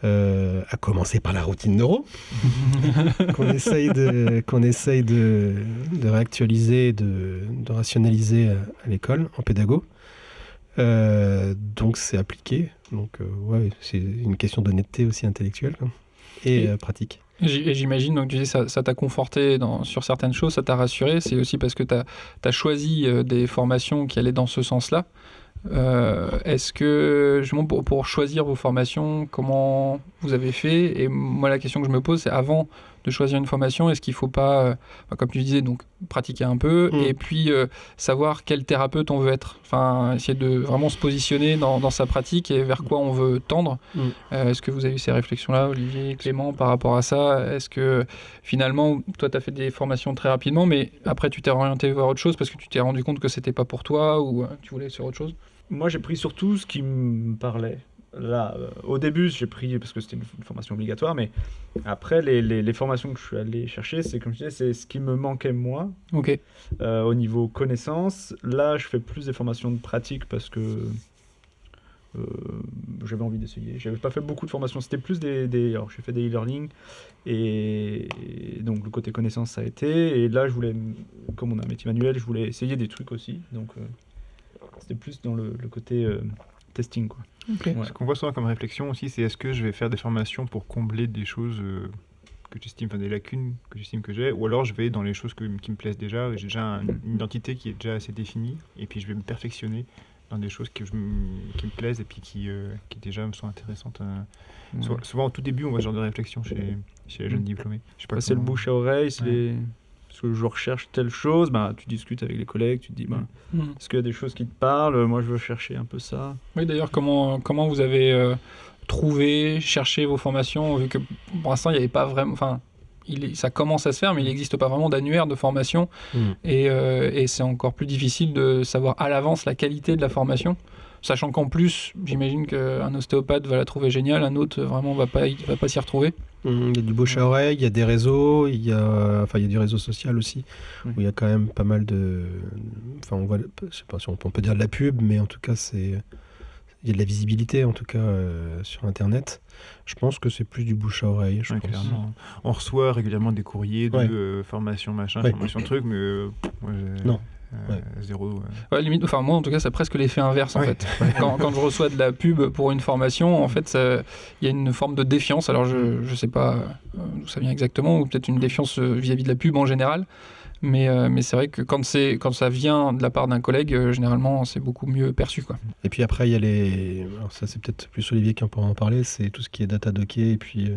À commencer par la routine neuro qu'on essaye de réactualiser, de rationaliser à l'école en pédago. Donc c'est appliqué. Donc c'est une question d'honnêteté aussi intellectuelle et pratique. Et j'imagine, donc tu dis ça t'a conforté sur certaines choses, ça t'a rassuré. C'est aussi parce que t'as choisi des formations qui allaient dans ce sens-là. Est-ce que, justement, pour choisir vos formations, comment vous avez fait? Et moi, la question que je me pose, c'est avant choisir une formation, est-ce qu'il ne faut pas, comme tu disais, donc pratiquer un peu et puis savoir quel thérapeute on veut être, enfin essayer de vraiment se positionner dans sa pratique et vers quoi on veut tendre. Est-ce que vous avez eu ces réflexions-là, Olivier, Clément, par rapport à ça? Est-ce que finalement, toi, tu as fait des formations très rapidement, mais après tu t'es orienté vers autre chose parce que tu t'es rendu compte que c'était pas pour toi ou tu voulais sur autre chose? Moi, j'ai pris surtout ce qui me parlait. Là, au début, j'ai pris parce que c'était une formation obligatoire, mais après, les formations que je suis allé chercher, c'est comme je disais, c'est ce qui me manquait moi. Ok. Au niveau connaissances. Là, je fais plus des formations de pratique parce que j'avais envie d'essayer. J'avais pas fait beaucoup de formations, c'était plus alors j'ai fait des e-learning et donc le côté connaissance ça a été. Et là, je voulais, comme on a un métier manuel, je voulais essayer des trucs aussi. Donc c'était plus dans le côté testing, quoi. Okay. Ce qu'on voit souvent comme réflexion aussi, c'est est-ce que je vais faire des formations pour combler des choses que j'estime, des lacunes que j'estime que j'ai, ou alors je vais dans les choses qui me plaisent déjà, j'ai déjà une identité qui est déjà assez définie, et puis je vais me perfectionner dans des choses qui me plaisent et puis qui déjà me sont intéressantes. Souvent au tout début, on voit ce genre de réflexion chez les jeunes diplômés. Je sais pas c'est le bouche à oreille, c'est parce que je recherche telle chose, tu discutes avec les collègues, tu te dis est-ce qu'il y a des choses qui te parlent, moi je veux chercher un peu ça. Oui, d'ailleurs, comment vous avez trouvé, cherché vos formations, vu que pour l'instant il n'y avait pas vraiment, enfin ça commence à se faire, mais il n'existe pas vraiment d'annuaire de formation et c'est encore plus difficile de savoir à l'avance la qualité de la formation, sachant qu'en plus j'imagine qu'un ostéopathe va la trouver géniale, un autre vraiment va pas s'y retrouver. Il y a du bouche à oreille, il y a des réseaux, il y a du réseau social aussi, où il y a quand même pas mal de... Enfin, on voit, je sais pas si on peut dire de la pub, mais en tout cas, il y a de la visibilité, en tout cas, sur Internet. Je pense que c'est plus du bouche à oreille, je pense. Clairement. On reçoit régulièrement des courriers de formation machin, formation truc, mais... non. Zéro. Limite, enfin moi en tout cas c'est presque l'effet inverse en fait. Quand je reçois de la pub pour une formation, en fait il y a une forme de défiance. Alors je sais pas d'où ça vient exactement, ou peut-être une défiance vis-à-vis de la pub en général. Mais c'est vrai que quand ça vient de la part d'un collègue, généralement c'est beaucoup mieux perçu, quoi. Et puis après il y a alors ça c'est peut-être plus Olivier qui en pourra en parler, c'est tout ce qui est Datadocker et puis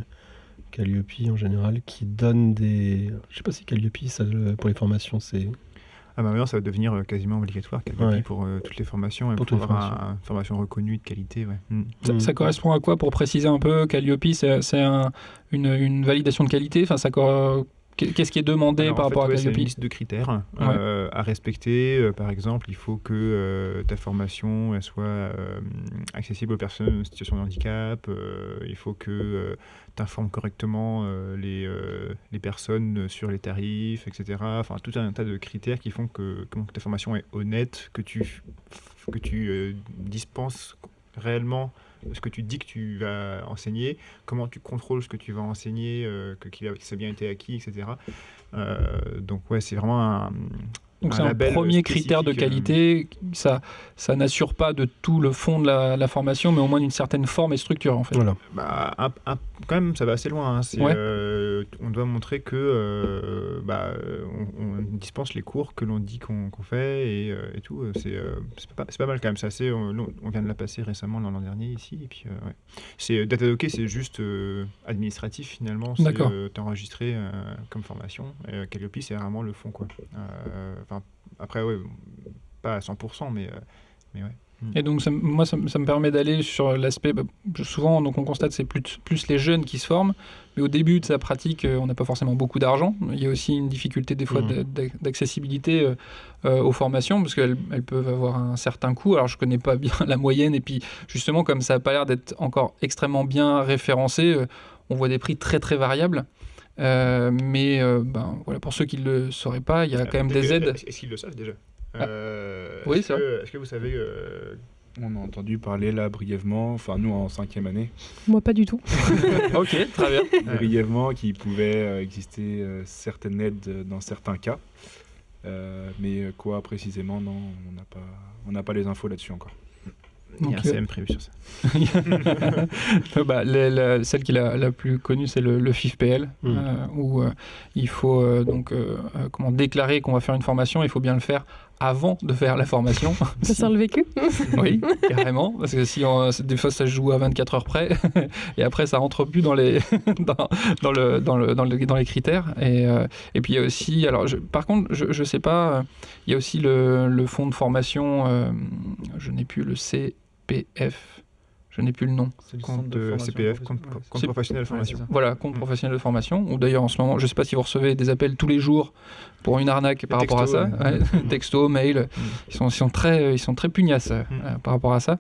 Calliope en général qui donne des... Je sais pas si Calliope ça, pour les formations c'est... Ah maintenant ça va devenir quasiment obligatoire pour toutes les formations et pour avoir une formation reconnue de qualité. Ça correspond à quoi, pour préciser un peu? Calliope, c'est une validation de qualité, enfin, qu'est-ce qui est demandé par rapport à Calliope? C'est une liste de critères à respecter. Par exemple, il faut que ta formation elle soit accessible aux personnes en situation de handicap. Il faut que tu informes correctement les personnes sur les tarifs, etc. Enfin, tout un tas de critères qui font que ta formation est honnête, que tu dispenses réellement ce que tu dis que tu vas enseigner, comment tu contrôles ce que tu vas enseigner, que ça a bien été acquis, etc. Donc c'est vraiment donc c'est un premier critère de qualité, ça n'assure pas de tout le fond de la formation, mais au moins d'une certaine forme et structure en fait. Voilà. Quand même, ça va assez loin. Hein. On doit montrer que on dispense les cours que l'on dit qu'on fait et tout. C'est pas mal quand même. C'est assez. On vient de la passer récemment l'an dernier ici. Et puis, Datadocker, c'est juste administratif finalement. T'es enregistré comme formation. Calliope, c'est vraiment le fond, quoi. Après, pas à 100%, mais ouais. Et donc, ça me permet d'aller sur l'aspect... souvent, donc, on constate que c'est plus les jeunes qui se forment, mais au début de sa pratique, on n'a pas forcément beaucoup d'argent. Il y a aussi une difficulté, des fois, d'accessibilité aux formations, parce qu'elles peuvent avoir un certain coût. Alors, je ne connais pas bien la moyenne, et puis, justement, comme ça n'a pas l'air d'être encore extrêmement bien référencé, on voit des prix très, très variables. Mais voilà, pour ceux qui ne le sauraient pas, il y a quand même des aides. Est-ce qu'ils le savent déjà? Oui, c'est vrai. Est-ce que vous savez... On a entendu parler là brièvement, enfin nous en 5e année. Moi pas du tout. Ok, très bien. Brièvement qu'il pouvait exister certaines aides dans certains cas. Mais quoi précisément, non, on n'a pas les infos là-dessus encore. Il y a Donc, un CM prévu sur ça. celle qui est la plus connue, c'est le FIFPL, où il faut déclarer qu'on va faire une formation. Il faut bien le faire avant de faire la formation. Ça sent le vécu. Oui, carrément, parce que des fois ça se joue à 24 heures près, et après ça rentre plus dans les dans les critères. Et puis il y a aussi, par contre, je sais pas, il y a aussi le fonds de formation, je n'ai plus le CPF. Je n'ai plus le nom. C'est le Compte centre de formation CPF, compte professionnel de formation. Ouais, Voilà, compte professionnel de formation. Ou d'ailleurs, en ce moment, je ne sais pas si vous recevez des appels tous les jours pour une arnaque par rapport à ça. Ouais. Texto, mail. Ils sont très pugnaces par rapport à ça.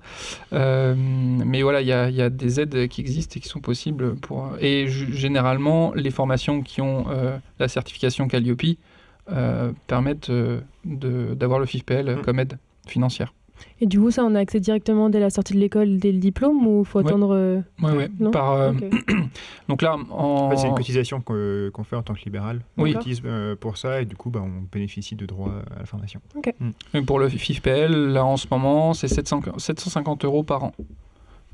Mais voilà, il y a des aides qui existent et qui sont possibles pour. Et généralement, les formations qui ont la certification Calliope permettent d'avoir le FIFPL comme aide financière. Et du coup, ça, on a accès directement dès la sortie de l'école, dès le diplôme, ou il faut attendre Oui. Donc là, En fait, c'est une cotisation qu'on fait en tant que libéral. Oui. On cotise pour ça et du coup, on bénéficie de droits à la formation. Et pour le FIFPL, là en ce moment, c'est 750 € par an.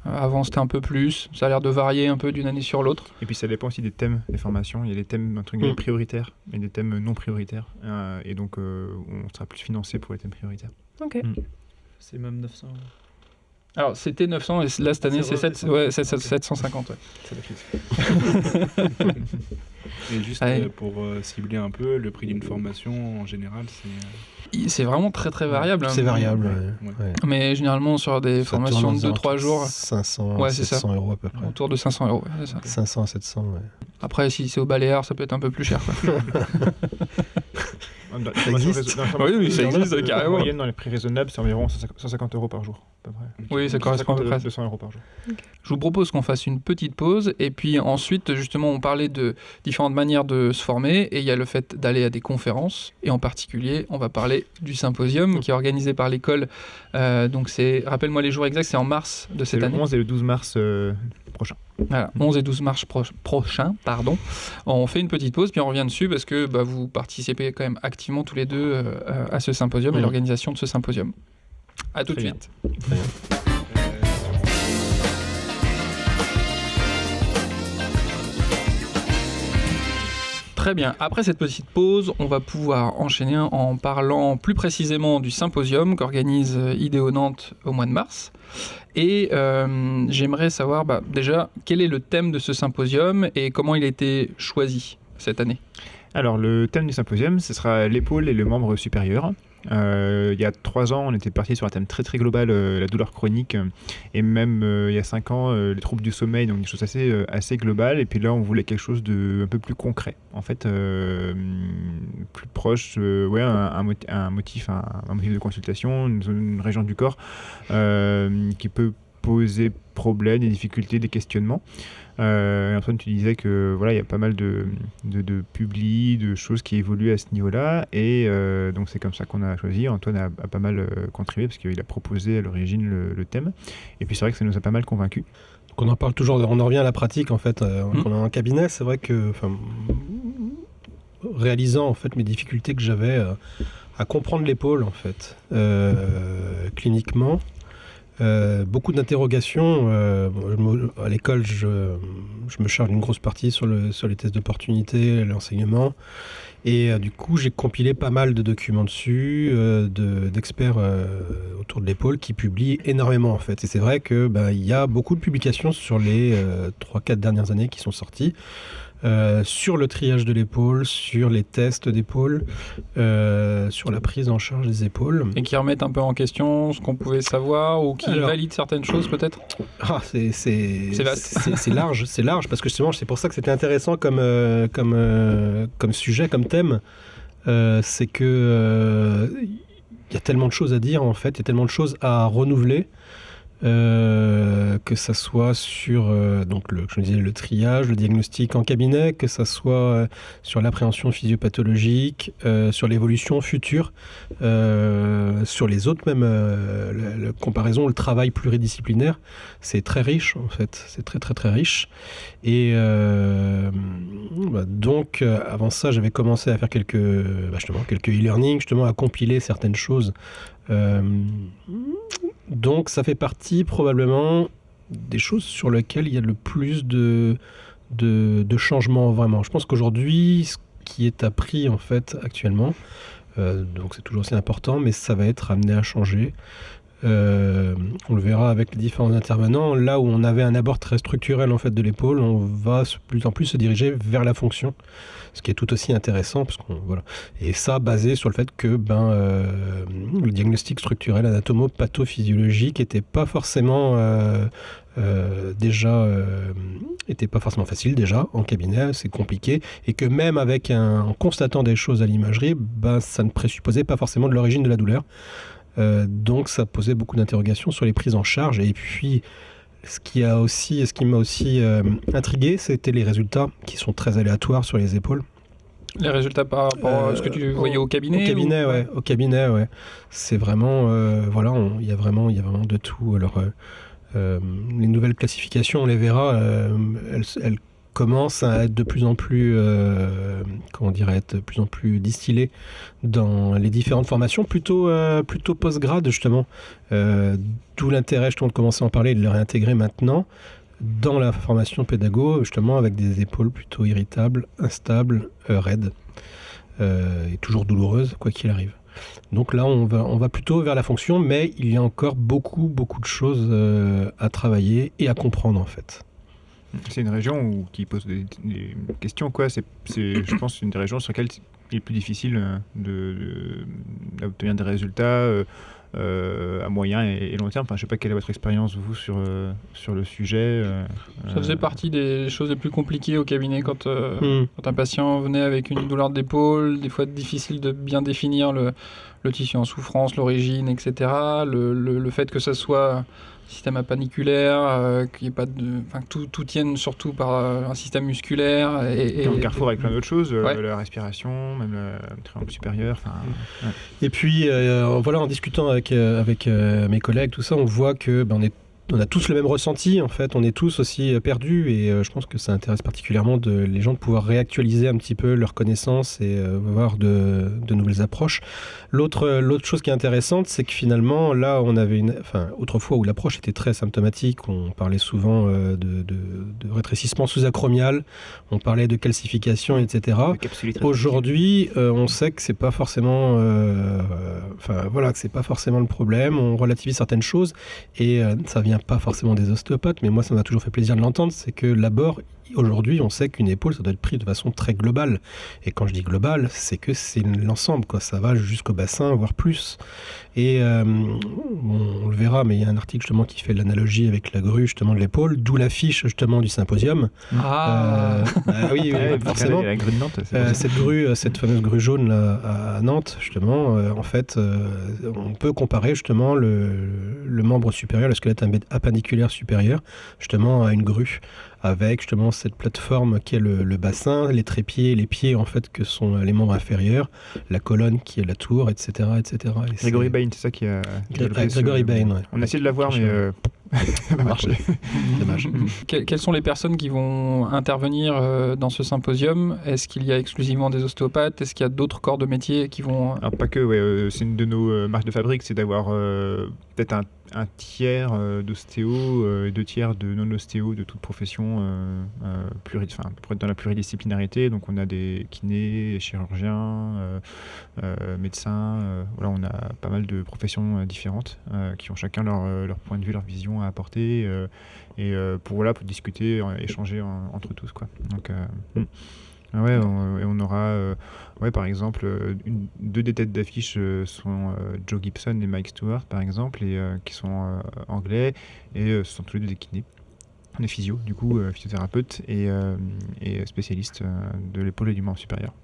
Avant, c'était un peu plus. Ça a l'air de varier un peu d'une année sur l'autre. Et puis, ça dépend aussi des thèmes des formations. Il y a des thèmes entre guillemets prioritaires et des thèmes non prioritaires. Et donc, on sera plus financé pour les thèmes prioritaires. Ok. C'est même 900. Alors, c'était 900 et là, cette année, c'est 750. Ouais. Et juste pour cibler un peu, le prix d'une formation, en général, c'est vraiment très très variable. C'est variable. Ouais. Mais généralement, sur des formations de 2-3 jours, 500, 700 € à peu près. autour de 500 €. C'est ça. 500 à 700, ouais. Après, si c'est au Baléares, ça peut être un peu plus cher. Ça existe. Oui, ça existe carrément. En moyenne, dans les prix raisonnables, c'est environ 150 € par jour, à peu près. Oui, ça correspond à peu près. 200 € par jour. Okay. Je vous propose qu'on fasse une petite pause et puis ensuite, justement, on parlait de différentes manières de se former et il y a le fait d'aller à des conférences et en particulier, on va parler du symposium qui est organisé par l'école. Donc rappelle-moi les jours exacts, c'est en mars de cette année. C'est le 11 et le 12 mars prochain. Voilà, 11 et 12 mars prochain, pardon. On fait une petite pause puis on revient dessus parce que vous participez quand même activement tous les deux à ce symposium et l'organisation de ce symposium. À tout de suite. Très bien. Très bien. Après cette petite pause, on va pouvoir enchaîner en parlant plus précisément du symposium qu'organise IDEO Nantes au mois de mars. Et j'aimerais savoir déjà quel est le thème de ce symposium et comment il a été choisi cette année. Alors le thème du symposium, ce sera l'épaule et le membre supérieur. Il y a 3 ans, on était parti sur un thème très très global, la douleur chronique, et même il y a 5 ans, les troubles du sommeil, donc des choses assez globales. Et puis là, on voulait quelque chose de un peu plus concret, en fait, plus proche, un motif de consultation, une région du corps qui peut poser problème, des difficultés, des questionnements. Antoine, tu disais que voilà, il y a pas mal de publis, de choses qui évoluent à ce niveau-là, et donc c'est comme ça qu'on a choisi. Antoine a pas mal contribué parce qu'il a proposé à l'origine le thème, et puis c'est vrai que ça nous a pas mal convaincus. Donc on en parle toujours, on en revient à la pratique en fait. On a un cabinet, c'est vrai que réalisant en fait mes difficultés que j'avais à comprendre l'épaule en fait cliniquement. Beaucoup d'interrogations. À l'école, je me charge d'une grosse partie sur les tests d'opportunité, l'enseignement. Et du coup, j'ai compilé pas mal de documents dessus, d'experts autour de l'épaule qui publient énormément en fait. Et c'est vrai que il y a beaucoup de publications sur les 3-4 dernières années qui sont sorties. Sur le triage de l'épaule, sur les tests d'épaule, sur la prise en charge des épaules. Et qui remettent un peu en question ce qu'on pouvait savoir ou qui valident certaines choses peut-être. C'est large parce que justement c'est pour ça que c'était intéressant comme sujet, comme thème. C'est que il y a tellement de choses à dire en fait, il y a tellement de choses à renouveler. Que ça soit sur le triage, le diagnostic en cabinet, que ça soit sur l'appréhension physiopathologique, sur l'évolution future, sur les autres même, la comparaison, le travail pluridisciplinaire, c'est très riche en fait, c'est très très très riche. Et donc avant ça, j'avais commencé à faire quelques e-learning, justement à compiler certaines choses. Donc ça fait partie probablement des choses sur lesquelles il y a le plus de changements vraiment. Je pense qu'aujourd'hui, ce qui est appris en fait actuellement, donc c'est toujours aussi important, mais ça va être amené à changer. On le verra avec les différents intervenants. Là où on avait un abord très structurel en fait de l'épaule, on va de plus en plus se diriger vers la fonction, ce qui est tout aussi intéressant parce voilà. Et ça basé sur le fait que le diagnostic structurel anatomo-pathophysiologique était pas forcément était pas forcément facile déjà en cabinet, c'est compliqué, et que même avec en constatant des choses à l'imagerie, ça ne présupposait pas forcément de l'origine de la douleur. Donc ça posait beaucoup d'interrogations sur les prises en charge. Et puis ce qui m'a aussi intrigué, c'était les résultats qui sont très aléatoires sur les épaules. Les résultats par rapport à ce que tu voyais au cabinet? Au cabinet, ouais. C'est vraiment, il y a vraiment de tout. Alors, les nouvelles classifications, on les verra, elles commencent à être de plus en plus, distillées dans les différentes formations, plutôt post-grade justement. D'où l'intérêt justement de commencer à en parler et de le réintégrer maintenant dans la formation pédago, justement avec des épaules plutôt irritables, instables, raides et toujours douloureuses, quoi qu'il arrive. Donc là, on va plutôt vers la fonction, mais il y a encore beaucoup de choses à travailler et à comprendre en fait. C'est une région qui pose des questions, quoi. C'est, je pense, une des régions sur lesquelles il est plus difficile d'obtenir des résultats à moyen et long terme. Enfin, je ne sais pas quelle est votre expérience, vous, sur le sujet. Ça faisait partie des choses les plus compliquées au cabinet quand un patient venait avec une douleur d'épaule, des fois difficile de bien définir le tissu en souffrance, l'origine, etc. Le fait que ça soit système apaniculaire, qu'il y ait pas que tout tienne surtout par un système musculaire. Et en carrefour avec plein d'autres choses, la respiration, même le triangle supérieur. Ouais. Et puis, en discutant avec mes collègues, tout ça, on voit que on a tous le même ressenti, en fait, on est tous aussi perdus et je pense que ça intéresse particulièrement les gens de pouvoir réactualiser un petit peu leurs connaissances et voir de nouvelles approches. L'autre chose qui est intéressante, c'est que finalement, là, on avait autrefois où l'approche était très symptomatique, on parlait souvent de rétrécissement sous-acromial, on parlait de calcification, etc. Aujourd'hui, on sait que c'est pas forcément, que c'est pas forcément le problème, on relativise certaines choses et ça vient pas forcément des ostéopathes, mais moi ça m'a toujours fait plaisir de l'entendre, c'est que l'abord, aujourd'hui on sait qu'une épaule ça doit être pris de façon très globale, et quand je dis globale, c'est que c'est l'ensemble, quoi. Ça va jusqu'au bassin, voire plus, et on le verra, mais il y a un article justement qui fait l'analogie avec la grue justement de l'épaule, d'où l'affiche justement du symposium. Oui, forcément. La grue de Nantes, cette fameuse grue jaune là, à Nantes, justement, en fait, on peut comparer justement le membre supérieur, le squelette appaniculaire supérieur, justement à une grue, avec justement cette plateforme qui est le bassin, les trépieds, les pieds en fait que sont les membres inférieurs, la colonne qui est la tour, etc. Grégory Bain, c'est ça qui a Grégory Bain, ouais. On a essayé de l'avoir, mais ça n'a pas marché. Dommage. Quelles sont les personnes qui vont intervenir dans ce symposium? Est-ce qu'il y a exclusivement des ostéopathes? Est-ce qu'il y a d'autres corps de métier qui vont... Alors pas que, c'est une de nos marques de fabrique, c'est d'avoir peut-être un tiers d'ostéo et 2 tiers de non-ostéo de toute profession pour être dans la pluridisciplinarité. Donc on a des kinés, chirurgiens, médecins, on a pas mal de professions différentes qui ont chacun leur point de vue, leur vision à apporter pour discuter, échanger entre tous, quoi. Donc on aura par exemple 2 des têtes d'affiche sont Joe Gibson et Mike Stewart par exemple, et qui sont anglais, et ce sont tous les 2 des kinés. On est physio, du coup physiothérapeute et spécialiste de l'épaule et du membre supérieur.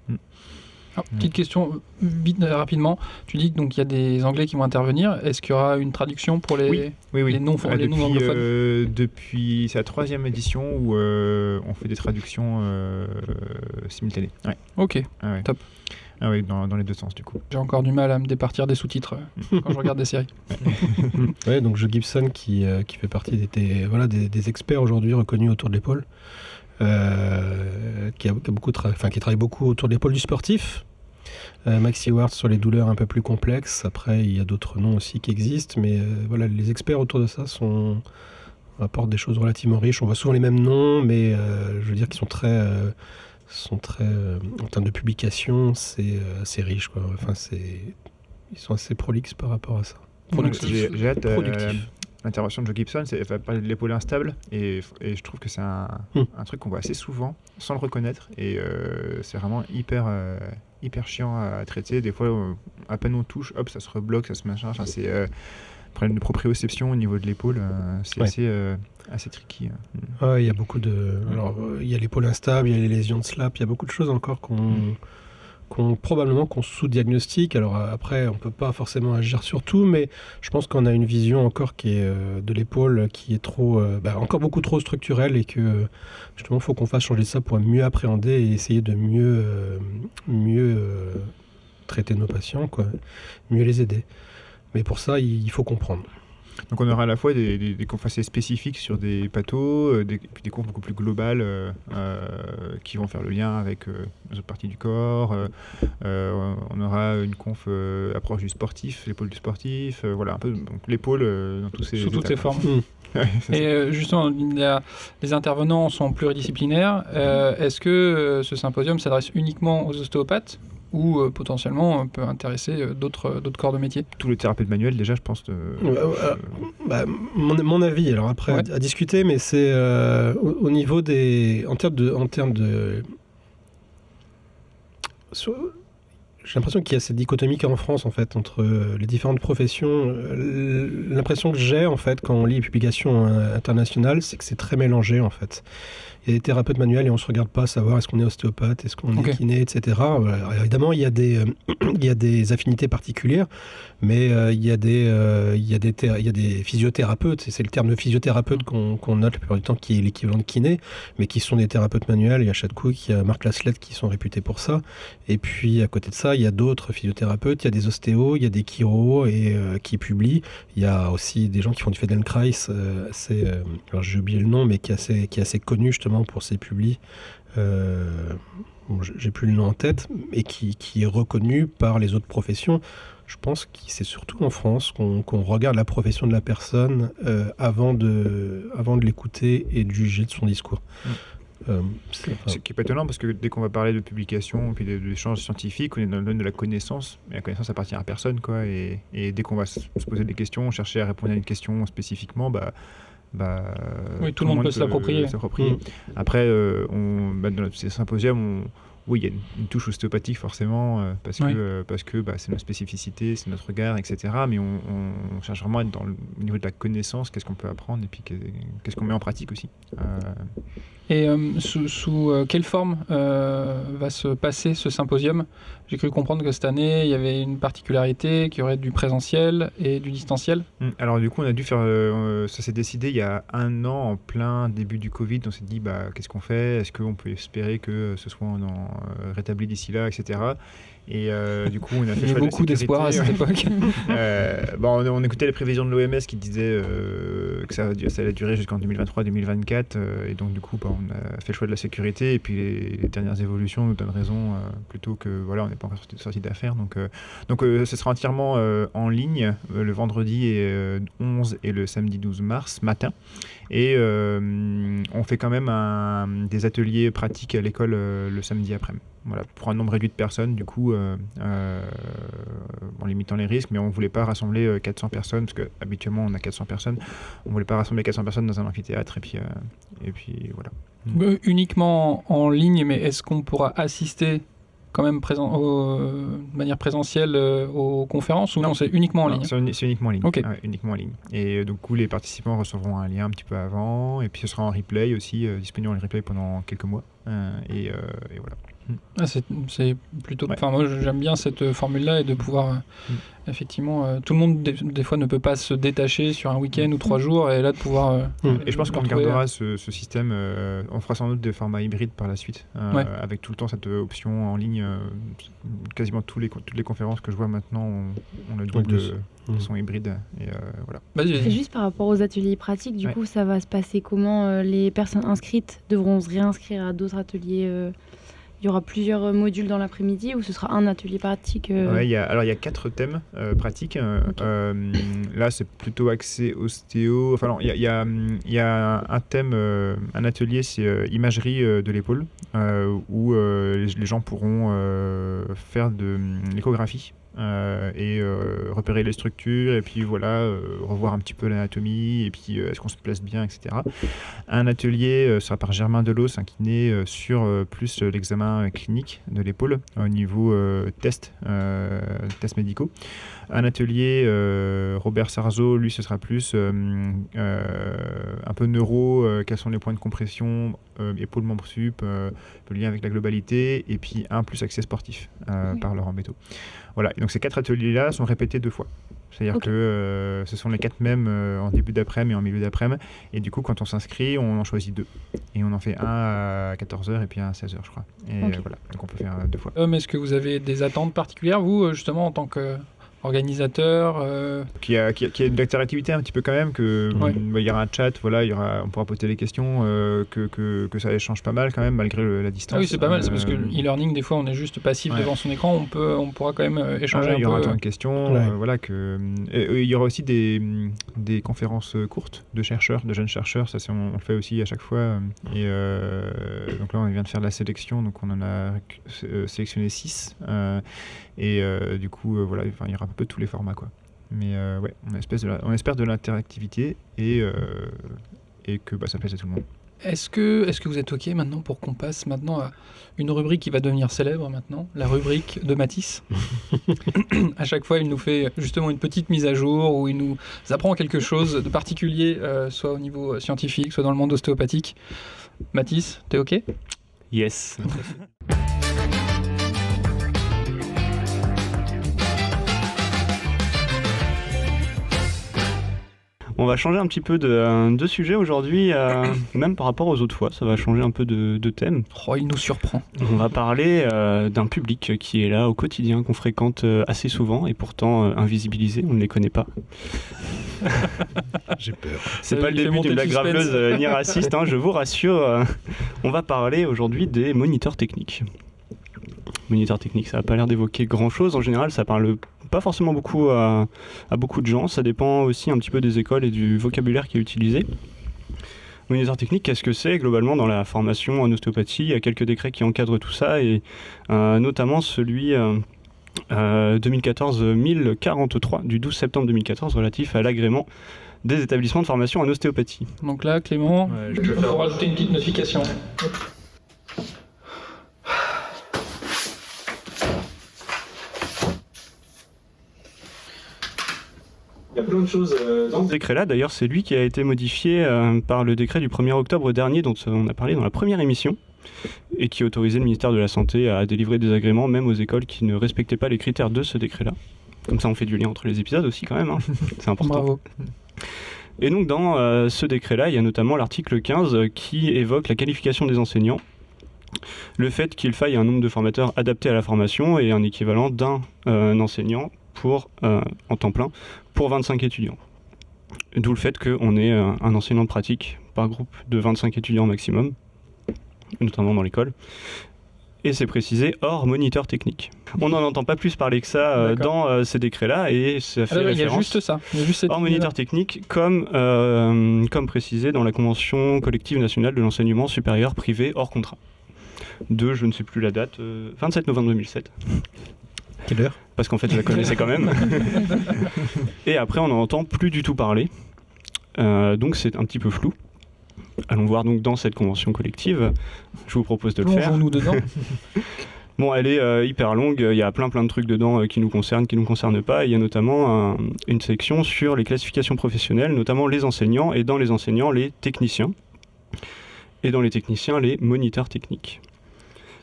Alors, petite question, vite, rapidement. Tu dis qu'il y a des Anglais qui vont intervenir. Est-ce qu'il y aura une traduction pour les non-anglophones? Depuis c'est la 3e édition où on fait des traductions simultanées. Ouais. Ok, top. Ah oui, dans les 2 sens du coup. J'ai encore du mal à me départir des sous-titres quand je regarde des séries. Ouais, donc Joe Gibson qui fait partie des experts aujourd'hui reconnus autour de l'épaule. Qui travaille beaucoup autour de l'épaule du sportif. Maxi Ward sur les douleurs un peu plus complexes. Après, il y a d'autres noms aussi qui existent, mais voilà, les experts autour de ça apportent des choses relativement riches. On voit souvent les mêmes noms, mais je veux dire qu'ils sont très en termes de publication, c'est riche, quoi. Enfin, ils sont assez prolixes par rapport à ça. J'ai hâte. Productif. L'intervention de Joe Gibson, elle va parler de l'épaule instable, et je trouve que c'est un truc qu'on voit assez souvent, sans le reconnaître, et c'est vraiment hyper chiant à traiter. Des fois, à peine on touche, hop, ça se rebloque, ça se machin. Enfin, c'est problème de proprioception au niveau de l'épaule, c'est assez tricky. Il y a beaucoup de... Alors, il y a l'épaule instable, il y a les lésions de slap, il y a beaucoup de choses encore qu'on sous-diagnostique. Alors après, on peut pas forcément agir sur tout, mais je pense qu'on a une vision encore qui est de l'épaule qui est encore beaucoup trop structurelle, et que justement, il faut qu'on fasse changer ça pour mieux appréhender et essayer de mieux traiter nos patients, quoi, mieux les aider. Mais pour ça, il faut comprendre. Donc on aura à la fois des confs assez spécifiques sur des pathos, puis des confs beaucoup plus globales qui vont faire le lien avec les autres parties du corps. On aura une conf approche du sportif, l'épaule du sportif, voilà un peu donc l'épaule dans tous ces sous toutes ses formes. Et justement, les intervenants sont pluridisciplinaires. Est-ce que ce symposium s'adresse uniquement aux ostéopathes, ou potentiellement on peut intéresser d'autres corps de métier? Tous les thérapeutes manuels, déjà, je pense. Mon avis, alors après, à discuter, mais c'est au niveau des... En termes de... J'ai l'impression qu'il y a cette dichotomie qu'il y a en France, en fait, entre les différentes professions. L'impression que j'ai, en fait, quand on lit les publications internationales, c'est que c'est très mélangé, en fait. Il y a des thérapeutes manuels et on ne se regarde pas à savoir est-ce qu'on est ostéopathe, est-ce qu'on est kiné, etc. Alors, évidemment, il y a des affinités particulières, mais il y a des physiothérapeutes, c'est le terme de physiothérapeute qu'on note la plupart du temps, qui est l'équivalent de kiné, mais qui sont des thérapeutes manuels. Il y a Chadcook, il y a Marc Laslett qui sont réputés pour ça. Et puis, à côté de ça, il y a d'autres physiothérapeutes, il y a des ostéos, il y a des chiros qui publient. Il y a aussi des gens qui font du Feldenkrais, alors j'ai oublié le nom, mais qui est assez connu justement pour ses publis. J'ai plus le nom en tête, et qui est reconnu par les autres professions. Je pense que c'est surtout en France qu'on regarde la profession de la personne avant de l'écouter et de juger de son discours. Ce qui est pas étonnant, parce que dès qu'on va parler de publication et d'échanges scientifiques, on est dans le domaine de la connaissance, mais la connaissance appartient à personne, quoi, et dès qu'on va se poser des questions, chercher à répondre à une question spécifiquement, oui, tout le monde peut se l'approprier. Après, dans ces symposiums, oui, il y a une touche ostéopathique forcément, parce que c'est notre spécificité, c'est notre regard, etc. Mais on cherche vraiment à être au niveau de la connaissance, qu'est-ce qu'on peut apprendre, et puis qu'est-ce qu'on met en pratique aussi. Et sous quelle forme va se passer ce symposium? J'ai cru comprendre que cette année, il y avait une particularité, qu'il y aurait du présentiel et du distanciel. Alors du coup, on a dû faire... ça s'est décidé il y a 1 an, en plein début du Covid. On s'est dit, qu'est-ce qu'on fait? Est-ce qu'on peut espérer que ce soit rétabli d'ici là, etc. Et du coup, on a fait beaucoup d'espoir à cette époque. On écoutait les prévisions de l'OMS qui disaient que ça allait durer jusqu'en 2023-2024. Et donc, du coup, on a fait le choix de la sécurité. Et puis, les dernières évolutions nous donnent raison, plutôt que, voilà, on n'est pas encore sorti d'affaires. Donc, ce sera entièrement en ligne le vendredi 11 et le samedi 12 mars matin. Et on fait quand même des ateliers pratiques à l'école le samedi après-midi. Voilà, pour un nombre réduit de personnes, du coup, en limitant les risques, mais on ne voulait pas rassembler 400 personnes, parce qu'habituellement on a 400 personnes. On ne voulait pas rassembler 400 personnes dans un amphithéâtre, et puis voilà. Uniquement en ligne, mais est-ce qu'on pourra assister quand même de manière présentielle aux conférences, ou non, c'est uniquement en ligne? C'est uniquement en ligne. Okay. Uniquement en ligne. Et du coup, les participants recevront un lien un petit peu avant, et puis ce sera en replay aussi, disponible en replay pendant quelques mois. Et voilà. C'est plutôt... Enfin, moi, j'aime bien cette formule-là, et de pouvoir... Effectivement, tout le monde, des fois, ne peut pas se détacher sur un week-end ou 3 jours, et là, de pouvoir... et je pense qu'on gardera ce système. On fera sans doute des formats hybrides par la suite, avec tout le temps cette option en ligne. Quasiment toutes les conférences que je vois maintenant ont le double sont hybrides. Et voilà. C'est juste par rapport aux ateliers pratiques, du coup, ça va se passer comment? Les personnes inscrites devront se réinscrire à d'autres ateliers y aura plusieurs modules dans l'après-midi ou ce sera un atelier pratique Ouais, il y a 4 thèmes pratiques. Là, c'est plutôt axé ostéo. Enfin, il y a un thème, un atelier, c'est imagerie de l'épaule, où les gens pourront faire de l'échographie. Et repérer les structures et puis voilà, revoir un petit peu l'anatomie et puis est-ce qu'on se place bien, etc. Un atelier sera par Germain Delos, un kiné, sur plus l'examen clinique de l'épaule au niveau tests médicaux. Un atelier Robert Sarzo, lui ce sera plus un peu neuro, quels sont les points de compression, épaule, membre sup, le lien avec la globalité, et puis un plus accès sportif par Laurent Béteau. Voilà, et donc ces 4 ateliers-là sont répétés 2 fois. C'est-à-dire que ce sont les 4 mêmes en début d'après-midi et en milieu d'après-midi. Et du coup, quand on s'inscrit, on en choisit 2. Et on en fait un à 14h et puis un à 16h, je crois. Et voilà, donc on peut faire 2 fois. Mais est-ce que vous avez des attentes particulières, vous, justement, en tant qu'organisateur Qu'il y a de l'interactivité un petit peu quand même, il y aura un chat, voilà, on pourra poser les questions, que ça échange pas mal quand même, malgré la distance. Ah oui, c'est pas mal, c'est parce que l'e-learning, des fois, on est juste passif devant son écran, on pourra quand même échanger un peu. Il y aura un temps de questions, il y aura aussi des conférences courtes de chercheurs, de jeunes chercheurs, ça on le fait aussi à chaque fois. Et donc là, on vient de faire la sélection, donc on en a sélectionné 6. Et du coup, voilà, il y aura un peu tous les formats, quoi. Mais ouais, on espère de l'interactivité et que ça plaise à tout le monde. Est-ce que vous êtes OK maintenant pour qu'on passe maintenant à une rubrique qui va devenir célèbre maintenant, la rubrique de Mathis. À chaque fois, il nous fait justement une petite mise à jour où il nous apprend quelque chose de particulier, soit au niveau scientifique, soit dans le monde ostéopathique. Mathis, t'es OK ? Yes. On va changer un petit peu de sujet aujourd'hui, même par rapport aux autres fois. Ça va changer un peu de thème. Oh, il nous surprend. On va parler d'un public qui est là au quotidien, qu'on fréquente assez souvent et pourtant invisibilisé, on ne les connaît pas. J'ai peur. C'est pas le début d'une blague graveleuse ni raciste, je vous rassure. On va parler aujourd'hui des moniteurs techniques. Moniteur technique, ça n'a pas l'air d'évoquer grand-chose. En général, ça parle pas forcément beaucoup à beaucoup de gens. Ça dépend aussi un petit peu des écoles et du vocabulaire qui est utilisé. Moniteur technique, qu'est-ce que c'est globalement dans la formation en ostéopathie ? Il y a quelques décrets qui encadrent tout ça, et notamment celui 2014-1043 du 12 septembre 2014 relatif à l'agrément des établissements de formation en ostéopathie. Donc là, Clément, je vais rajouter une petite notification. Il y a plein de choses dans ce décret-là. D'ailleurs, c'est lui qui a été modifié par le décret du 1er octobre dernier, dont on a parlé dans la première émission, et qui autorisait le ministère de la Santé à délivrer des agréments, même aux écoles qui ne respectaient pas les critères de ce décret-là. Comme ça, on fait du lien entre les épisodes aussi, quand même. C'est important. Bravo. Et donc, dans ce décret-là, il y a notamment l'article 15 qui évoque la qualification des enseignants, le fait qu'il faille un nombre de formateurs adapté à la formation et un équivalent d'un enseignant en temps plein pour 25 étudiants. D'où le fait qu'on ait un enseignant de pratique par groupe de 25 étudiants maximum, notamment dans l'école. Et c'est précisé hors moniteur technique. On n'en entend pas plus parler que ça dans ces décrets-là, et ça fait référence. Il y a juste ça. Hors moniteur technique, comme précisé dans la Convention collective nationale de l'enseignement supérieur privé hors contrat. De, je ne sais plus la date, 27 novembre 2007. Quelle heure ? Parce qu'en fait, je la connaissais quand même. Et après, on n'en entend plus du tout parler. Donc, c'est un petit peu flou. Allons voir donc dans cette convention collective. Je vous propose de le faire. Plongeons-nous dedans. Bon, elle est hyper longue. Il y a plein de trucs dedans qui nous concernent, qui ne nous concernent pas. Il y a notamment une section sur les classifications professionnelles, notamment les enseignants, et dans les enseignants, les techniciens. Et dans les techniciens, les moniteurs techniques.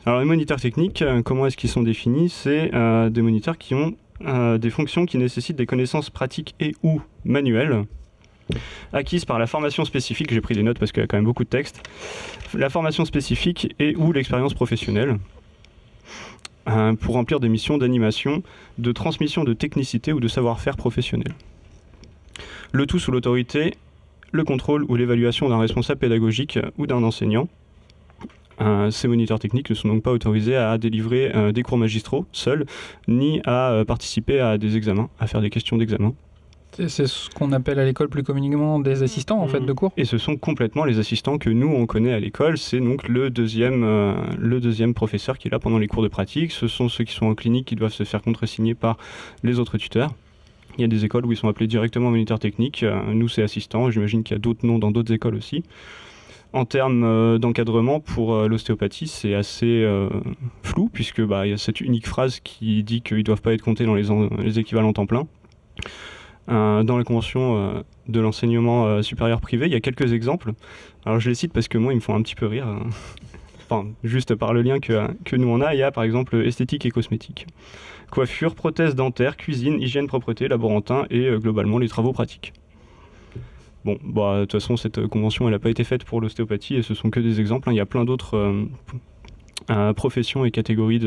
Alors les moniteurs techniques, comment est-ce qu'ils sont définis ? C'est des moniteurs qui ont des fonctions qui nécessitent des connaissances pratiques et ou manuelles, acquises par la formation spécifique, j'ai pris des notes parce qu'il y a quand même beaucoup de textes, la formation spécifique et ou l'expérience professionnelle, pour remplir des missions d'animation, de transmission de technicité ou de savoir-faire professionnel. Le tout sous l'autorité, le contrôle ou l'évaluation d'un responsable pédagogique ou d'un enseignant, Ces moniteurs techniques ne sont donc pas autorisés à délivrer des cours magistraux seuls, ni à participer à des examens, à faire des questions d'examen. C'est ce qu'on appelle à l'école plus communément des assistants en fait de cours. Et ce sont complètement les assistants que nous on connaît à l'école. C'est donc le deuxième professeur qui est là pendant les cours de pratique. Ce sont ceux qui sont en clinique qui doivent se faire contresigner par les autres tuteurs. Il y a des écoles où ils sont appelés directement moniteurs techniques. Nous c'est assistants. J'imagine qu'il y a d'autres noms dans d'autres écoles aussi. En termes d'encadrement pour l'ostéopathie, c'est assez flou puisque il y a cette unique phrase qui dit qu'ils ne doivent pas être comptés dans les équivalents temps plein. Dans la convention de l'enseignement supérieur privé, il y a quelques exemples. Alors je les cite parce que moi, ils me font un petit peu rire. Enfin, juste par le lien que nous on a, il y a par exemple esthétique et cosmétique, coiffure, prothèse dentaire, cuisine, hygiène, propreté, laborantin et globalement les travaux pratiques. Bon, de toute façon, cette convention, elle n'a pas été faite pour l'ostéopathie et ce sont que des exemples. Il y a plein d'autres professions et catégories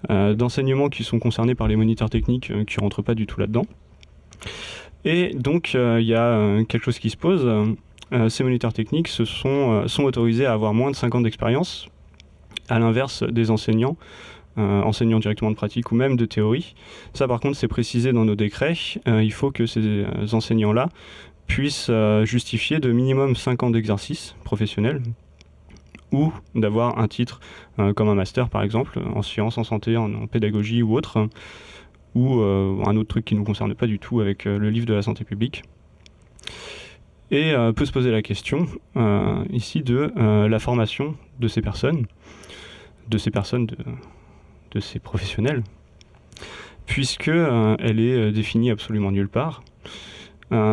d'enseignement qui sont concernées par les moniteurs techniques qui ne rentrent pas du tout là-dedans. Et donc, il y a quelque chose qui se pose. Ces moniteurs techniques sont autorisés à avoir moins de 5 ans d'expérience, à l'inverse des enseignants directement de pratique ou même de théorie. Ça, par contre, c'est précisé dans nos décrets. Il faut que ces enseignants-là puissent justifier de minimum 5 ans d'exercice professionnel ou d'avoir un titre comme un master, par exemple, en sciences, en santé, en pédagogie ou autre, ou un autre truc qui ne nous concerne pas du tout avec le livre de la santé publique. Et peut se poser la question ici de la formation de ces personnes, de ces professionnels, puisque elle est définie absolument nulle part.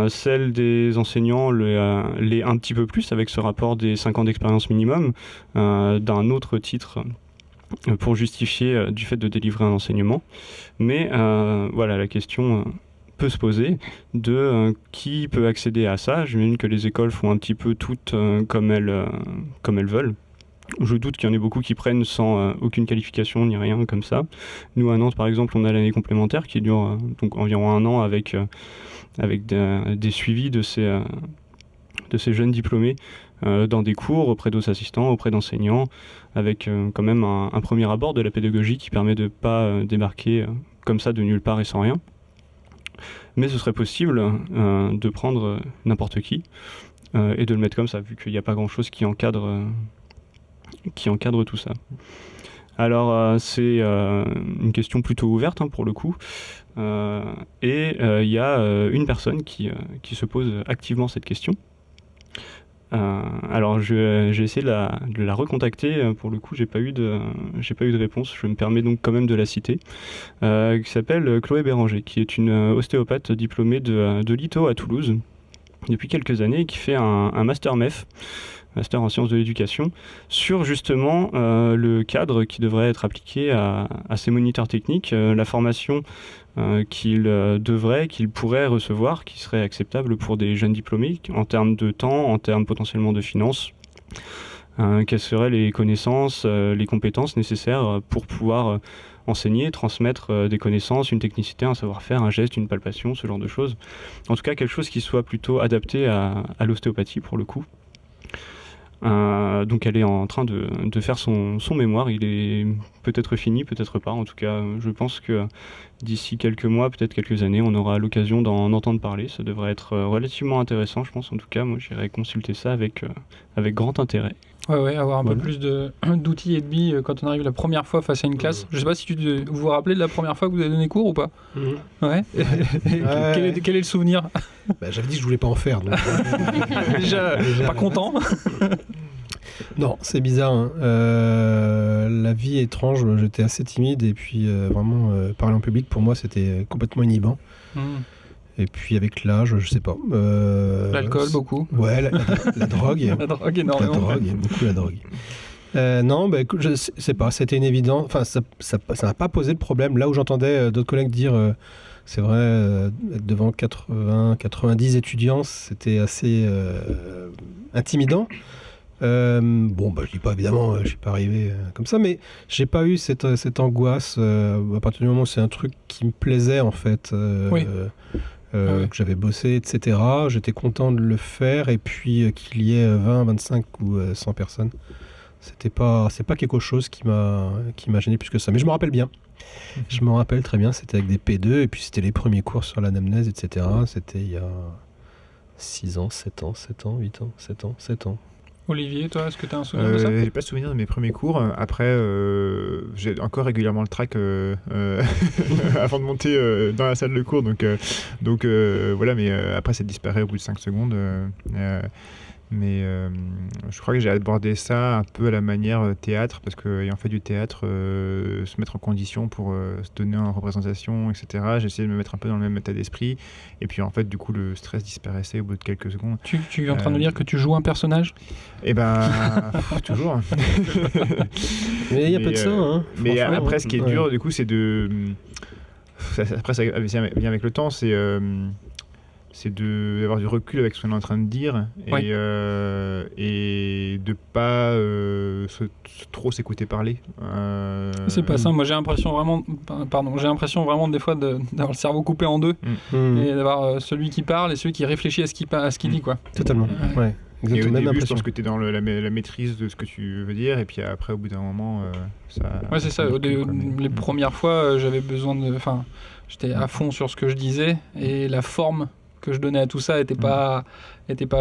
Celle des enseignants l'est un petit peu plus avec ce rapport des 5 ans d'expérience minimum d'un autre titre pour justifier du fait de délivrer un enseignement. Mais la question peut se poser de qui peut accéder à ça. J'imagine que les écoles font un petit peu toutes comme elles veulent. Je doute qu'il y en ait beaucoup qui prennent sans aucune qualification ni rien comme ça. Nous, à Nantes, par exemple, on a l'année complémentaire qui dure donc environ 1 an avec des suivis de ces jeunes diplômés dans des cours auprès d'autres assistants, auprès d'enseignants, avec quand même un premier abord de la pédagogie qui permet de ne pas débarquer comme ça de nulle part et sans rien. Mais ce serait possible de prendre n'importe qui et de le mettre comme ça, vu qu'il n'y a pas grand-chose qui encadre tout ça. Alors c'est une question plutôt ouverte pour le coup, et il y a une personne qui se pose activement cette question. Alors j'ai essayé de la recontacter. Pour le coup, j'ai pas eu de réponse. Je me permets donc quand même de la citer. Qui s'appelle Chloé Béranger, qui est une ostéopathe diplômée de l'ITO à Toulouse depuis quelques années, et qui fait un master MEF, master en sciences de l'éducation, sur justement le cadre qui devrait être appliqué à ces moniteurs techniques, la formation qu'ils pourraient recevoir, qui serait acceptable pour des jeunes diplômés en termes de temps, en termes potentiellement de finances. Quelles seraient les connaissances, les compétences nécessaires pour pouvoir enseigner, transmettre des connaissances, une technicité, un savoir-faire, un geste, une palpation, ce genre de choses. En tout cas, quelque chose qui soit plutôt adapté à l'ostéopathie pour le coup. Donc elle est en train de faire son mémoire. Il est peut-être fini, peut-être pas. En tout cas, je pense que d'ici quelques mois, peut-être quelques années, on aura l'occasion d'en entendre parler. Ça devrait être relativement intéressant, je pense. En tout cas, moi, j'irai consulter ça avec grand intérêt. Ouais, avoir un peu plus d'outils et de billes quand on arrive la première fois face à une classe. Je sais pas si vous vous rappelez de la première fois que vous avez donné cours ou pas. Ouais. Quel est le souvenir? J'avais dit que je voulais pas en faire. Donc... déjà, pas content. Non, c'est bizarre. La vie est étrange. J'étais assez timide et puis vraiment parler en public pour moi c'était complètement inhibant. Et puis avec l'âge, je sais pas. L'alcool, beaucoup. Ouais, la drogue. La drogue, énormément. La drogue, beaucoup la drogue. Non, écoute, je sais pas, c'était une évidence. Enfin, ça n'a pas posé de problème. Là où j'entendais d'autres collègues dire, c'est vrai, être devant 90 étudiants, c'était assez intimidant. Je dis pas évidemment, je suis pas arrivé comme ça, mais j'ai pas eu cette angoisse à partir du moment où c'est un truc qui me plaisait en fait. Que j'avais bossé, etc. J'étais content de le faire et puis qu'il y ait 20, 25 ou 100 personnes. c'est pas quelque chose qui m'a gêné plus que ça. Mais je me rappelle bien. Je me rappelle très bien, c'était avec des P2, et puis c'était les premiers cours sur l'anamnèse, etc. C'était il y a 6 ans, 7 ans, 7 ans. Olivier, toi, est-ce que tu as un souvenir de ça? J'ai pas souvenir de mes premiers cours. Après, j'ai encore régulièrement le trac avant de monter dans la salle de cours. Donc voilà, mais après, ça disparaît au bout de 5 secondes. Mais je crois que j'ai abordé ça un peu à la manière théâtre, parce qu'ayant fait du théâtre, se mettre en condition pour se donner en représentation, etc. J'ai essayé de me mettre un peu dans le même état d'esprit. Et puis en fait, du coup, le stress disparaissait au bout de quelques secondes. Tu es en train de dire que tu joues un personnage? Eh ben, toujours. Mais il n'y a pas de ça. Hein, mais après, ce qui est dur, du coup, c'est de... Après, ça vient avec le temps, c'est d'avoir du recul avec ce qu'on est en train de dire et de pas trop s'écouter parler. C'est pas ça. Moi, j'ai l'impression vraiment des fois d'avoir le cerveau coupé en deux et d'avoir celui qui parle et celui qui réfléchit à ce qu'il dit, quoi. Totalement. Ouais. Exactement. Et au début, je pense que tu es dans la maîtrise de ce que tu veux dire, et puis après, au bout d'un moment, ça... Ouais, c'est ça. Les premières fois, j'avais besoin de... Enfin, j'étais à fond sur ce que je disais, et la forme que je donnais à tout ça était pas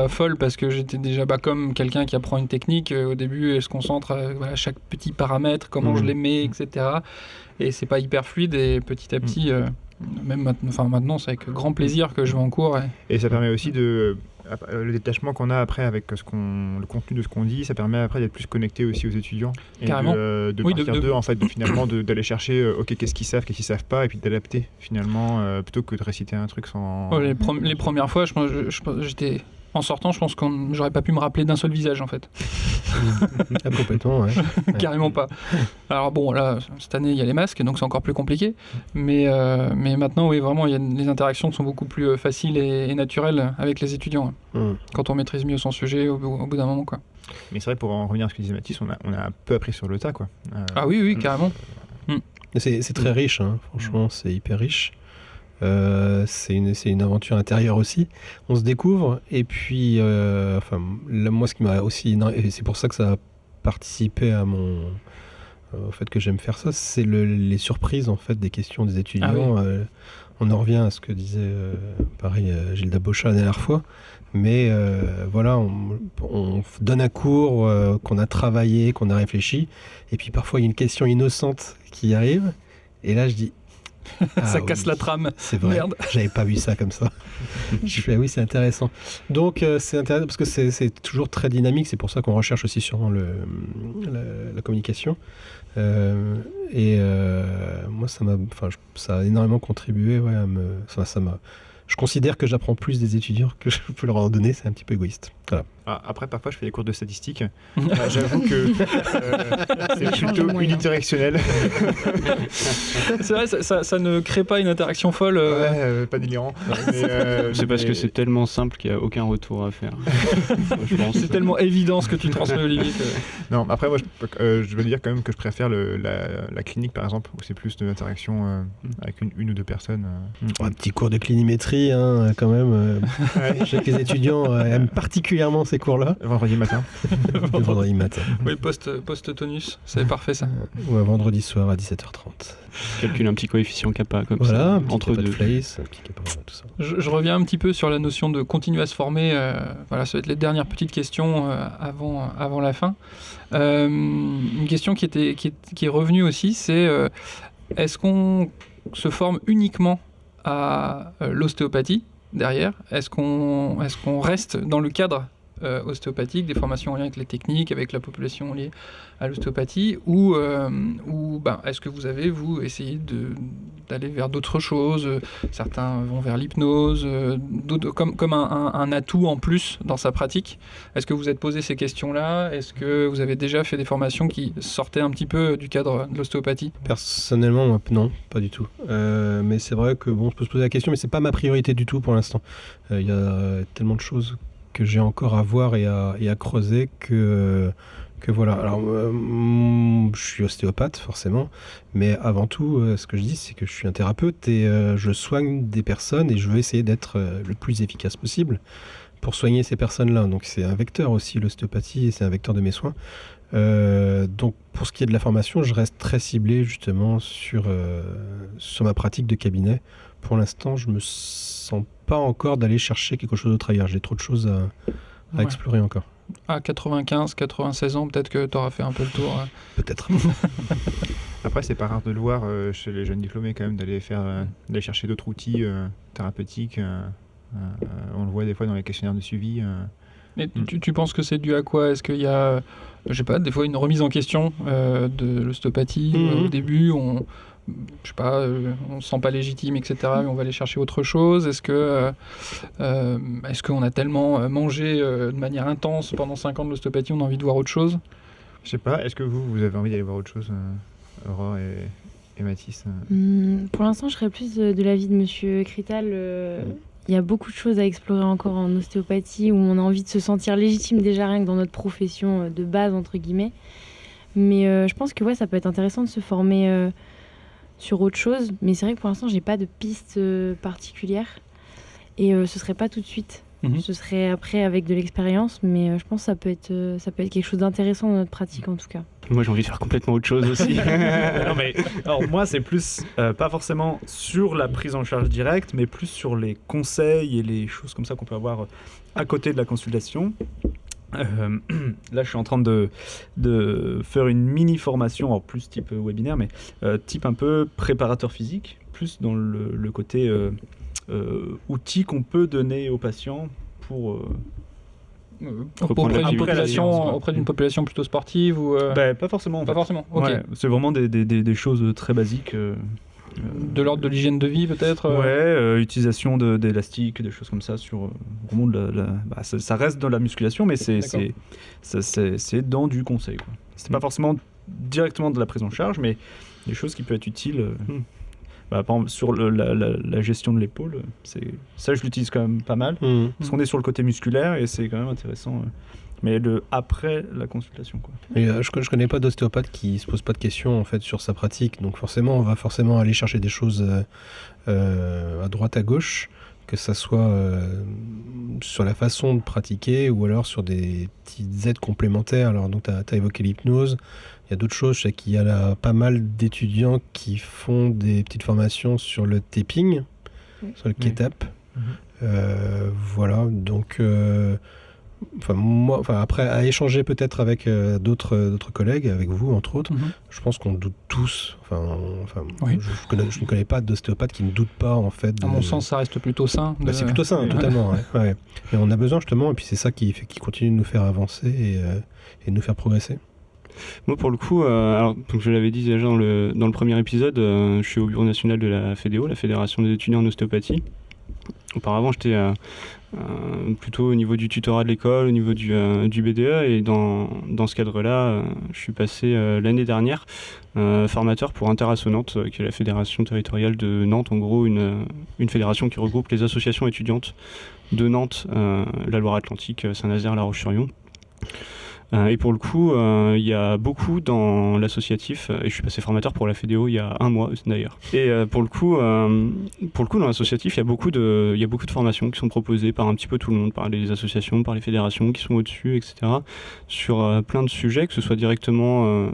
folle, parce que j'étais déjà comme quelqu'un qui apprend une technique. Au début, elle se concentre à chaque petit paramètre, comment je les mets, etc. Et c'est pas hyper fluide, et petit à petit... Même maintenant, c'est avec grand plaisir que je vais en cours. Et ça permet aussi le détachement qu'on a après avec le contenu de ce qu'on dit, ça permet après d'être plus connecté aussi aux étudiants. Et carrément. De partir d'eux, en fait, finalement, d'aller chercher, qu'est-ce qu'ils savent, qu'est-ce qu'ils savent pas, et puis d'adapter, finalement, plutôt que de réciter un truc sans... les premières fois, j'étais... En sortant, je pense que j'aurais pas pu me rappeler d'un seul visage, en fait. Complètement, ouais. Carrément pas. Alors bon, là, cette année, il y a les masques, donc c'est encore plus compliqué. Mais maintenant, oui, vraiment, les interactions sont beaucoup plus faciles et naturelles avec les étudiants. Quand on maîtrise mieux son sujet au bout d'un moment, quoi. Mais c'est vrai, pour en revenir à ce que disait Mathis, on a un peu appris sur le tas, quoi. Ah oui, carrément. C'est très riche, hein. Franchement, c'est hyper riche. C'est une aventure intérieure aussi. On se découvre, et puis moi, ce qui m'a aussi, et c'est pour ça que ça a participé au fait que j'aime faire ça, c'est les surprises, en fait, des questions des étudiants. On en revient à ce que disait Gilda Bochat la dernière fois, mais voilà, on donne un cours qu'on a travaillé, qu'on a réfléchi, et puis parfois il y a une question innocente qui arrive, et là je dis ça casse la trame. C'est vrai. Merde. J'avais pas vu ça comme ça. Je fais oui, c'est intéressant. Donc c'est intéressant parce que c'est toujours très dynamique. C'est pour ça qu'on recherche aussi sûrement la communication. Moi, ça a énormément contribué. Ouais, je considère que j'apprends plus des étudiants que je peux leur en donner. C'est un petit peu égoïste. Voilà. Après, parfois, je fais des cours de statistiques. J'avoue que c'est plutôt unidirectionnel. C'est vrai, ça ne crée pas une interaction folle. Pas délirant. C'est parce que c'est tellement simple qu'il n'y a aucun retour à faire. Je pense. C'est tellement évident ce que tu transmets, Olivier. Non, après, moi, je veux dire quand même que je préfère la clinique, par exemple, où c'est plus de l'interaction avec une ou deux personnes. Un petit cours de clinimétrie, hein, quand même. Je sais que les étudiants aiment particulièrement ces cours-là. Vendredi matin. Vendredi matin. Oui, post-tonus, c'est parfait ça. Ou un vendredi soir à 17h30. Calcule un petit coefficient kappa comme voilà, ça, un petit entre deux. Place, un petit kappa, tout ça. Je reviens un petit peu sur la notion de continuer à se former. Voilà, ça va être les dernières petites questions avant la fin. Une question qui est revenue aussi, c'est est-ce qu'on se forme uniquement à l'ostéopathie derrière? Est-ce qu'on reste dans le cadre ostéopathique, des formations en lien avec les techniques, avec la population liée à l'ostéopathie, ou est-ce que vous avez, essayé d'aller vers d'autres choses? Certains vont vers l'hypnose, d'autres comme un atout en plus dans sa pratique. Est-ce que vous êtes posé ces questions-là? Est-ce que vous avez déjà fait des formations qui sortaient un petit peu du cadre de l'ostéopathie? Personnellement, non, pas du tout. Mais c'est vrai que je peux se poser la question, mais c'est pas ma priorité du tout pour l'instant. Il y a tellement de choses que j'ai encore à voir et à creuser que voilà. Alors, je suis ostéopathe, forcément, mais avant tout, ce que je dis, c'est que je suis un thérapeute et je soigne des personnes et je veux essayer d'être le plus efficace possible. pour soigner ces personnes-là. Donc c'est un vecteur aussi, l'ostéopathie, et c'est un vecteur de mes soins. Donc pour ce qui est de la formation, je reste très ciblé justement sur ma pratique de cabinet. Pour l'instant, je me sens pas encore d'aller chercher quelque chose d'autre ailleurs. J'ai trop de choses à explorer encore. À 95, 96 ans, peut-être que tu auras fait un peu le tour. Peut-être. Après, c'est pas rare de le voir chez les jeunes diplômés quand même, d'aller chercher d'autres outils thérapeutiques. On le voit des fois dans les questionnaires de suivi. Mais tu penses que c'est dû à quoi? Est-ce qu'il y a, je sais pas, des fois une remise en question de l'ostéopathie au début, on se sent pas légitime, etc. Mais on va aller chercher autre chose. Est-ce qu'on a tellement mangé de manière intense pendant 5 ans de l'ostéopathie, on a envie de voir autre chose? Je sais pas, est-ce que vous avez envie d'aller voir autre chose, Aurore et Mathis? Pour l'instant, je serais plus de l'avis de Monsieur Crital. Il y a beaucoup de choses à explorer encore en ostéopathie où on a envie de se sentir légitime déjà rien que dans notre profession de base, entre guillemets. Mais je pense que ça peut être intéressant de se former sur autre chose. Mais c'est vrai que pour l'instant, j'ai pas de piste particulière. Et ce serait pas tout de suite. Ce serait après avec de l'expérience. Mais je pense que ça peut être quelque chose d'intéressant dans notre pratique en tout cas. Moi, j'ai envie de faire complètement autre chose aussi. Non, mais alors moi, c'est plus pas forcément sur la prise en charge directe, mais plus sur les conseils et les choses comme ça qu'on peut avoir à côté de la consultation. Là, je suis en train de faire une mini formation, en plus type webinaire, mais type un peu préparateur physique, plus dans le côté outils qu'on peut donner aux patients pour auprès d'une population plutôt sportive ou pas forcément. Pas forcément. Ok. Ouais, c'est vraiment des choses très basiques. De l'ordre de l'hygiène de vie peut-être. Utilisation d'élastiques, des choses comme ça sur vraiment ça reste dans la musculation, mais c'est dans du conseil, quoi. C'est pas forcément directement de la prise en charge, mais des choses qui peuvent être utiles. Par exemple, sur la gestion de l'épaule, ça je l'utilise quand même pas mal, parce qu'on est sur le côté musculaire et c'est quand même intéressant. Mais après la consultation, quoi. Et, je connais pas d'ostéopathe qui se pose pas de questions en fait sur sa pratique, donc on va forcément aller chercher des choses à droite à gauche, que ça soit sur la façon de pratiquer ou alors sur des petites aides complémentaires. Alors donc tu as évoqué l'hypnose. Il y a d'autres choses, je sais qu'il y a pas mal d'étudiants qui font des petites formations sur le tapping, sur le K-tap. Voilà, donc après, à échanger peut-être avec d'autres collègues, avec vous entre autres, je pense qu'on doute tous. Je ne connais pas d'ostéopathe qui ne doute pas en fait. À mon sens, ça reste plutôt sain. C'est plutôt sain, totalement. Ouais. Mais on a besoin justement, et puis c'est ça qui continue de nous faire avancer et de nous faire progresser. Moi, pour le coup, alors, donc je l'avais dit déjà dans le premier épisode, je suis au bureau national de la FEDEO, la Fédération des étudiants en ostéopathie. Auparavant, j'étais plutôt au niveau du tutorat de l'école, au niveau du BDE, et dans ce cadre-là, je suis passé l'année dernière formateur pour Interasso Nantes, qui est la fédération territoriale de Nantes, en gros une fédération qui regroupe les associations étudiantes de Nantes, la Loire-Atlantique, Saint-Nazaire, La Roche-sur-Yon. Et pour le coup, il y a beaucoup dans l'associatif, et je suis passé formateur pour la FEDEO il y a 1 mois d'ailleurs. Et pour le coup, dans l'associatif, il y a beaucoup de formations qui sont proposées par un petit peu tout le monde, par les associations, par les fédérations qui sont au-dessus, etc. Sur plein de sujets, que ce soit directement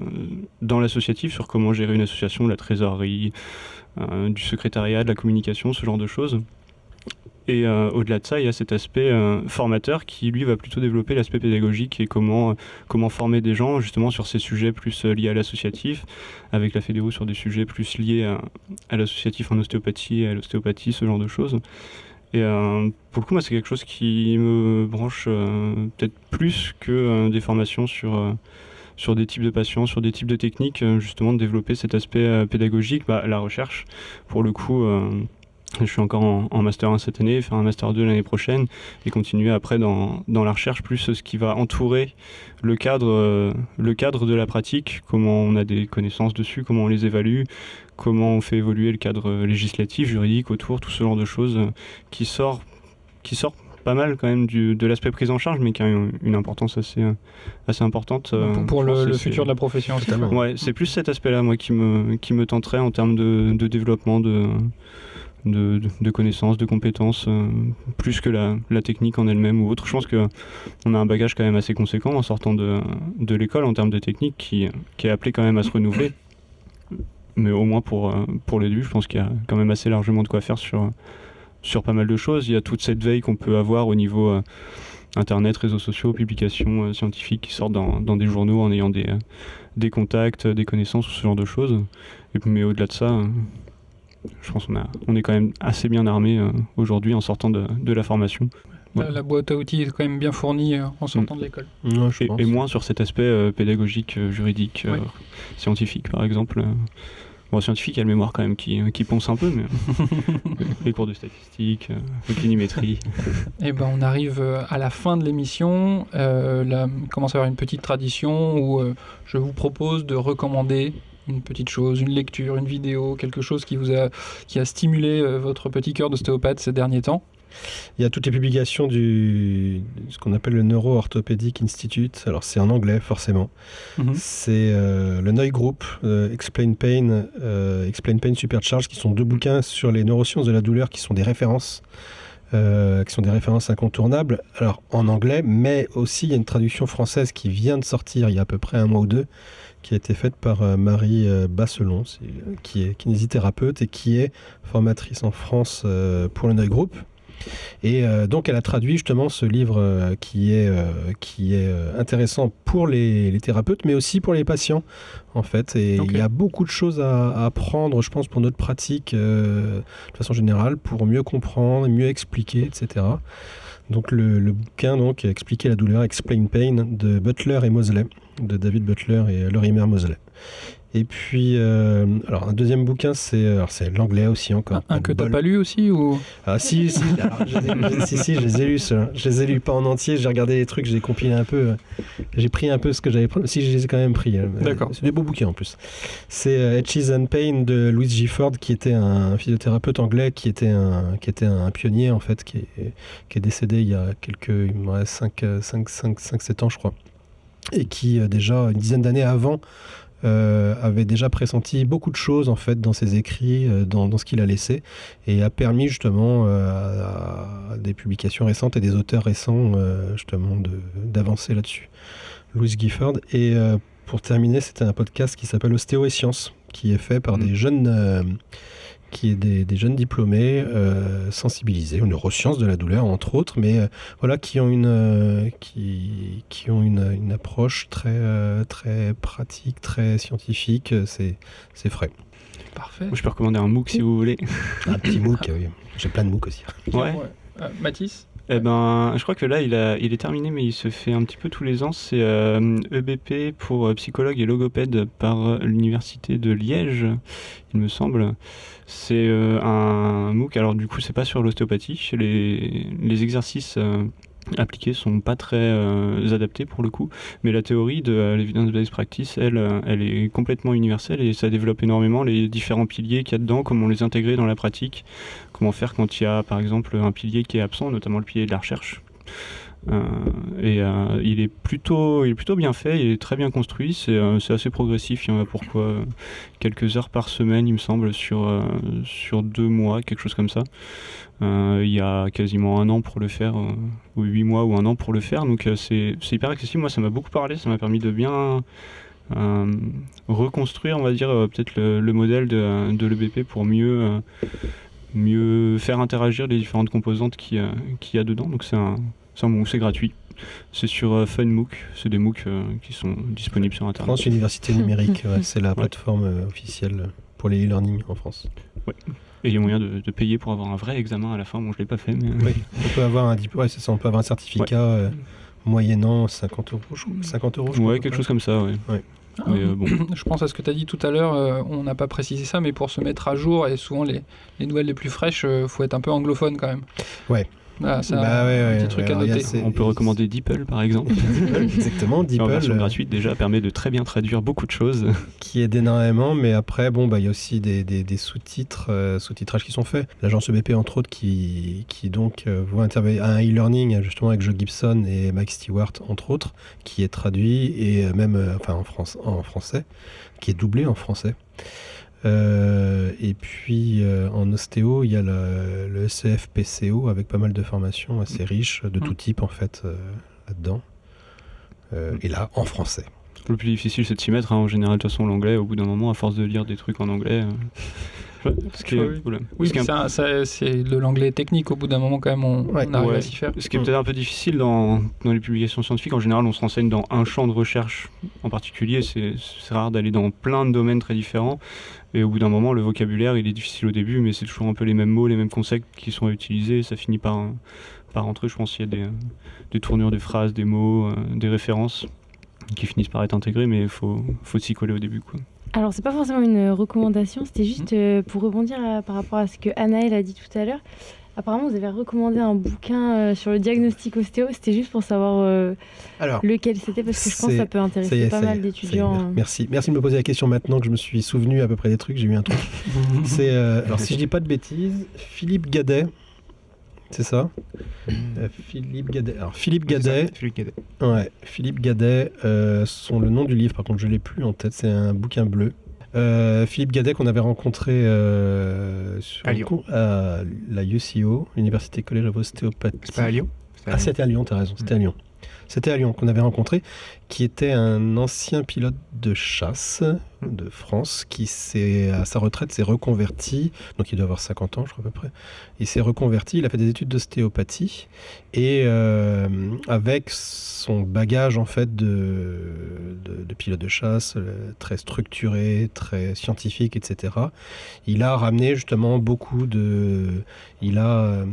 dans l'associatif, sur comment gérer une association, la trésorerie, du secrétariat, de la communication, ce genre de choses. Et au-delà de ça, il y a cet aspect formateur qui, lui, va plutôt développer l'aspect pédagogique et comment former des gens justement sur ces sujets plus liés à l'associatif, avec la FEDEO sur des sujets plus liés à l'associatif en ostéopathie et à l'ostéopathie, ce genre de choses. Et pour le coup, moi, c'est quelque chose qui me branche peut-être plus que des formations sur des types de patients, sur des types de techniques, justement de développer cet aspect pédagogique, la recherche, pour le coup... Je suis encore en Master 1 cette année, faire un Master 2 l'année prochaine et continuer après dans la recherche, plus ce qui va entourer le cadre de la pratique, comment on a des connaissances dessus, comment on les évalue, comment on fait évoluer le cadre législatif, juridique autour, tout ce genre de choses qui sort pas mal quand même de l'aspect prise en charge, mais qui a une importance assez importante. Pour le futur de la profession. Ouais, c'est plus cet aspect-là, moi, qui me tenterait en termes de développement de connaissances, de compétences, plus que la technique en elle-même ou autre. Je pense qu'on a un bagage quand même assez conséquent en sortant de l'école en termes de technique qui est appelé quand même à se renouveler. Mais au moins pour le début, je pense qu'il y a quand même assez largement de quoi faire sur pas mal de choses. Il y a toute cette veille qu'on peut avoir au niveau Internet, réseaux sociaux, publications scientifiques qui sortent dans des journaux en ayant des contacts, des connaissances, ce genre de choses. Mais au-delà de ça, je pense qu'on est quand même assez bien armé aujourd'hui en sortant de la formation. Ouais. La boîte à outils est quand même bien fournie en sortant de l'école. Non, et moins sur cet aspect pédagogique, juridique, scientifique par exemple. Bon, scientifique, il y a le mémoire quand même qui ponce un peu, mais les cours de statistique, de clinimétrie. Et ben on arrive à la fin de l'émission. Là, il commence à y avoir une petite tradition où je vous propose de recommander une petite chose, une lecture, une vidéo, quelque chose qui a stimulé votre petit cœur d'ostéopathe ces derniers temps. Il y a toutes les publications de ce qu'on appelle le Neuro-Orthopedic Institute. Alors c'est en anglais forcément. C'est le Neue Group, Explain Pain Supercharge, qui sont 2 bouquins sur les neurosciences de la douleur qui sont des références. Qui sont des références incontournables, alors en anglais, mais aussi il y a une traduction française qui vient de sortir il y a à peu près 1 mois ou 2, qui a été faite par Marie Basselon, qui est kinésithérapeute et qui est formatrice en France pour le Neue Group. Et donc elle a traduit justement ce livre qui est intéressant pour les thérapeutes, mais aussi pour les patients en fait. Et il y a beaucoup de choses à apprendre, je pense, pour notre pratique de façon générale, pour mieux comprendre, mieux expliquer, etc. Donc le bouquin donc Expliquer la douleur, Explain Pain, de Butler et Mosley, de David Butler et Lorimer Mosley. Et puis, alors un deuxième bouquin, c'est l'anglais aussi encore. Un que t'as pas lu aussi ou... Ah si, alors, je les ai lus, ceux-là. Je les ai lus pas en entier, j'ai regardé les trucs, j'ai compilé un peu, j'ai pris un peu ce que j'avais pris. Si, je les ai quand même pris. D'accord. C'est des beaux bouquins en plus. C'est Etches and Pain de Louis Gifford, qui était un physiothérapeute anglais, qui était un pionnier en fait, qui est décédé il y a 5-7 ans je crois. Et qui déjà, une dizaine d'années avant, avait déjà pressenti beaucoup de choses en fait dans ses écrits, dans ce qu'il a laissé, et a permis justement à des publications récentes et des auteurs récents justement d'avancer là-dessus. Louis Gifford. Et pour terminer, c'était un podcast qui s'appelle Ostéo et Sciences, qui est fait par des jeunes des jeunes diplômés sensibilisés aux neurosciences de la douleur entre autres, mais voilà, qui ont une approche très pratique, très scientifique. C'est frais. Parfait. Je peux recommander un MOOC si vous voulez. Un petit MOOC, oui. J'ai plein de MOOC aussi. Ouais. Mathis? Eh ben, je crois que là, il est terminé, mais il se fait un petit peu tous les ans. C'est EBP pour psychologue et logopède par l'université de Liège, il me semble. C'est un MOOC. Alors du coup, c'est pas sur l'ostéopathie. Les exercices appliqués sont pas très adaptés pour le coup, mais la théorie de l'evidence-based practice, elle est complètement universelle et ça développe énormément les différents piliers qu'il y a dedans, comment les intégrer dans la pratique, comment faire quand il y a par exemple un pilier qui est absent, notamment le pilier de la recherche. Il est plutôt bien fait, il est très bien construit, c'est assez progressif, il y en a pour quelques heures par semaine il me semble sur 2 mois, quelque chose comme ça. Il y a quasiment 1 an pour le faire, ou 8 mois ou 1 an pour le faire, donc c'est hyper accessible. Moi ça m'a beaucoup parlé, ça m'a permis de bien reconstruire, on va dire, peut-être le modèle de l'EBP pour mieux faire interagir les différentes composantes qu'il y a dedans. Donc c'est gratuit. C'est sur FunMOOC, c'est des MOOC qui sont disponibles sur Internet. France Université Numérique, c'est la plateforme officielle pour les e-learning en France. Ouais. Et il y a moyen de payer pour avoir un vrai examen à la fin. Bon, je l'ai pas fait, mais... Oui, on peut avoir un diplôme, c'est ça, on peut avoir un certificat moyennant 50 €, je crois. Ouais, quelque chose comme ça, ouais. Mais, bon. Je pense à ce que tu as dit tout à l'heure, on n'a pas précisé ça, mais pour se mettre à jour, et souvent les nouvelles les plus fraîches, faut être un peu anglophone quand même. Ouais. Ah, c'est un petit truc à noter. On peut recommander DeepL par exemple. Exactement, DeepL. En version gratuite déjà permet de très bien traduire beaucoup de choses. Qui aide énormément, mais après, il y a aussi des sous-titres, sous-titrages qui sont faits. L'agence EBP entre autres qui donc voit intervenir un e-learning justement avec Joe Gibson et Mike Stewart entre autres, qui est traduit et même en français, qui est doublé en français. Et puis en ostéo, il y a le ECF-PCO avec pas mal de formations assez riches, de tout type en fait, là-dedans. Et là, en français. Le plus difficile, c'est de s'y mettre. En général, de toute façon, l'anglais, au bout d'un moment, à force de lire des trucs en anglais... Oui, c'est de l'anglais technique. Au bout d'un moment, quand même, on arrive à s'y faire. Ce qui est peut-être un peu difficile dans les publications scientifiques. En général, on se renseigne dans un champ de recherche en particulier. C'est rare d'aller dans plein de domaines très différents. Et au bout d'un moment, le vocabulaire, il est difficile au début, mais c'est toujours un peu les mêmes mots, les mêmes concepts qui sont utilisés. Ça finit par rentrer. Je pense qu'il y a des tournures de phrases, des mots, des références qui finissent par être intégrées, mais il faut s'y coller au début, quoi. Alors, c'est pas forcément une recommandation, c'était juste pour rebondir par rapport à ce que Anaëlle a dit tout à l'heure. Apparemment, vous avez recommandé un bouquin sur le diagnostic ostéo. C'était juste pour savoir lequel c'était, parce que je pense que ça peut intéresser pas mal d'étudiants. Merci de me poser la question maintenant que je me suis souvenu à peu près des trucs. J'ai eu un truc. C'est, alors, si je dis pas de bêtises, Philippe Gadet. C'est ça Philippe Gadet. Alors, Philippe Gadet. Ouais, Philippe Gadet, sont le nom du livre, par contre, je ne l'ai plus en tête, c'est un bouquin bleu. Philippe Gadet, qu'on avait rencontré sur à Lyon. À la UCO, l'Université College of Osteopathie. C'est pas à Lyon C'était à Lyon, t'as raison, c'était à Lyon. C'était à Lyon qu'on avait rencontré, qui était un ancien pilote de chasse de France qui à sa retraite s'est reconverti, donc il doit avoir 50 ans je crois à peu près, il s'est reconverti, il a fait des études d'ostéopathie et avec son bagage en fait de pilote de chasse très structuré, très scientifique, etc. Il a ramené justement beaucoup il a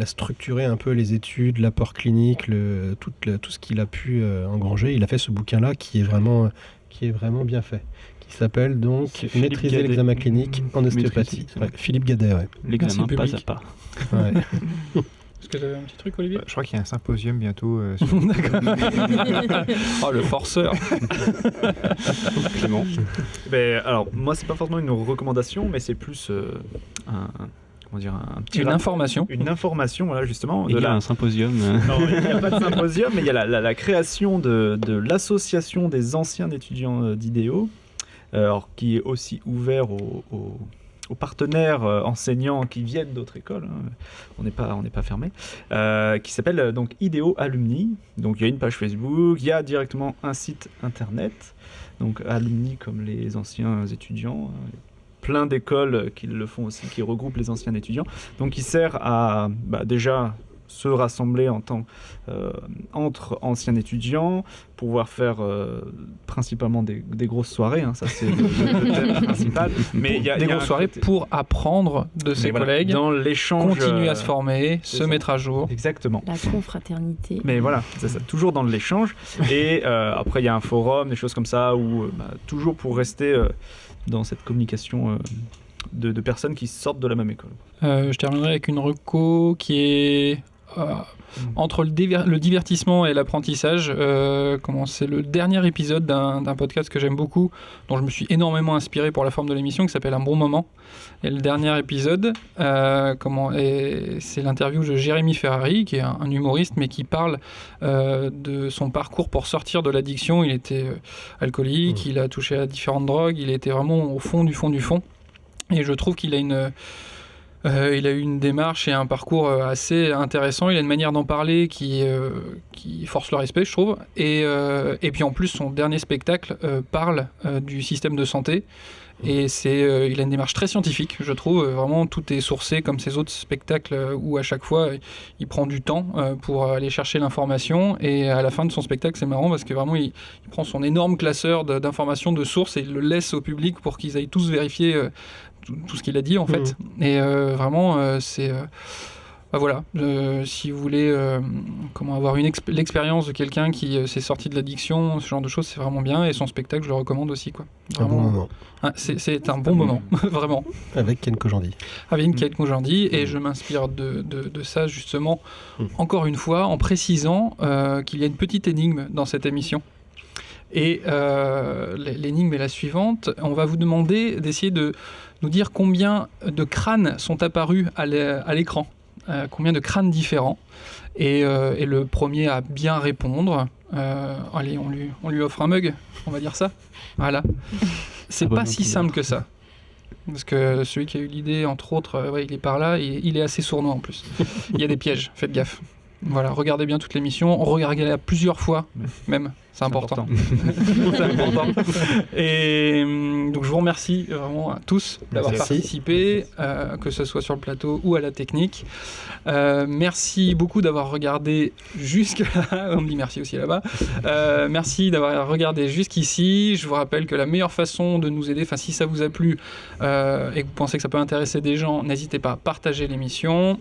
structuré un peu les études, l'apport clinique, tout ce qu'il a pu engranger. Il a fait ce bouquin-là qui est vraiment bien fait, qui s'appelle donc Maîtriser l'examen clinique en ostéopathie. Ouais, Philippe Gadet, ouais. L'examen pas à pas. Ouais. Est-ce que j'avais un petit truc, Olivier ? Je crois qu'il y a un symposium bientôt. D'accord. Oh, le forceur. Clément. Alors, moi, c'est pas forcément une recommandation, mais c'est plus une information. Une information, voilà, justement. Il y a un symposium. Non, il n'y a pas de symposium, mais il y a la création de l'association des anciens étudiants d'IDEO, qui est aussi ouvert aux partenaires enseignants qui viennent d'autres écoles, hein. On n'est pas fermé, qui s'appelle donc IDEO Alumni. Donc il y a une page Facebook, il y a directement un site internet, donc Alumni comme les anciens étudiants. Plein d'écoles qui le font aussi, qui regroupent les anciens étudiants. Donc, il sert à déjà se rassembler entre anciens étudiants, pouvoir faire principalement des grosses soirées. Hein, ça, c'est le thème principal. Mais il y a des grosses soirées pour apprendre de ses collègues, dans l'échange, continuer à se former, se mettre à jour. Exactement. La confraternité. Mais voilà, c'est ça, toujours dans l'échange. Et après, il y a un forum, des choses comme ça, où toujours pour rester dans cette communication de personnes qui sortent de la même école. Je terminerai avec une reco qui est entre le divertissement et l'apprentissage. C'est le dernier épisode d'un podcast que j'aime beaucoup, dont je me suis énormément inspiré pour la forme de l'émission, qui s'appelle Un bon moment. Et le dernier épisode, c'est l'interview de Jérémy Ferrari, qui est un humoriste, mais qui parle de son parcours pour sortir de l'addiction. Il était alcoolique, il a touché à différentes drogues, il était vraiment au fond du fond du fond. Et je trouve qu'il a il a eu une démarche et un parcours assez intéressant. Il a une manière d'en parler qui force le respect, je trouve. Et puis en plus, son dernier spectacle parle du système de santé. Et il a une démarche très scientifique, je trouve. Vraiment, tout est sourcé comme ses autres spectacles où à chaque fois, il prend du temps pour aller chercher l'information. Et à la fin de son spectacle, c'est marrant parce que vraiment, il prend son énorme classeur d'informations, de sources, et il le laisse au public pour qu'ils aillent tous vérifier tout ce qu'il a dit, en fait. Et vraiment, c'est... voilà, si vous voulez avoir l'expérience de quelqu'un qui s'est sorti de l'addiction, ce genre de choses, c'est vraiment bien. Et son spectacle, je le recommande aussi, quoi. Vraiment, un bon moment. C'est un bon moment, vraiment. Avec Ken Kojandi. Avec Ken Kojandi, et je m'inspire de ça, justement, encore une fois, en précisant qu'il y a une petite énigme dans cette émission. Et l'énigme est la suivante. On va vous demander d'essayer de nous dire combien de crânes sont apparus à l'écran. Combien de crânes différents. Et le premier à bien répondre, allez, on lui offre un mug, on va dire ça. Voilà. C'est pas si simple que ça. Parce que celui qui a eu l'idée, entre autres, il est par là, et il est assez sournois en plus. Il y a des pièges, faites gaffe. Voilà, regardez bien toute l'émission, regardez-la plusieurs fois, même, c'est important. C'est important. Et donc je vous remercie vraiment à tous d'avoir participé, que ce soit sur le plateau ou à la technique. Merci beaucoup d'avoir regardé jusque-là, on me dit merci aussi là-bas. Merci d'avoir regardé jusqu'ici. Je vous rappelle que la meilleure façon de nous aider, si ça vous a plu et que vous pensez que ça peut intéresser des gens, n'hésitez pas à partager l'émission,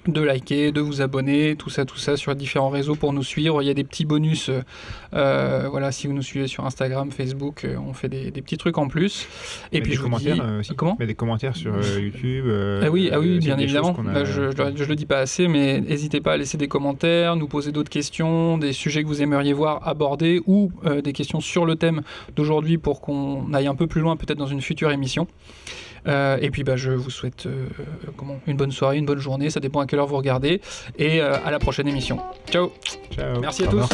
de liker, de vous abonner, tout ça sur différents réseaux pour nous suivre. Il y a des petits bonus, si vous nous suivez sur Instagram, Facebook, on fait des petits trucs en plus. Et puis des commentaires aussi. Comment ? Mais des commentaires sur YouTube. Oui, bien évidemment. Je le dis pas assez, mais n'hésitez pas à laisser des commentaires, nous poser d'autres questions, des sujets que vous aimeriez voir abordés ou des questions sur le thème d'aujourd'hui pour qu'on aille un peu plus loin peut-être dans une future émission. Et puis je vous souhaite une bonne soirée, une bonne journée, ça dépend à quelle heure vous regardez, et à la prochaine émission. Ciao. Ciao. Merci à tous.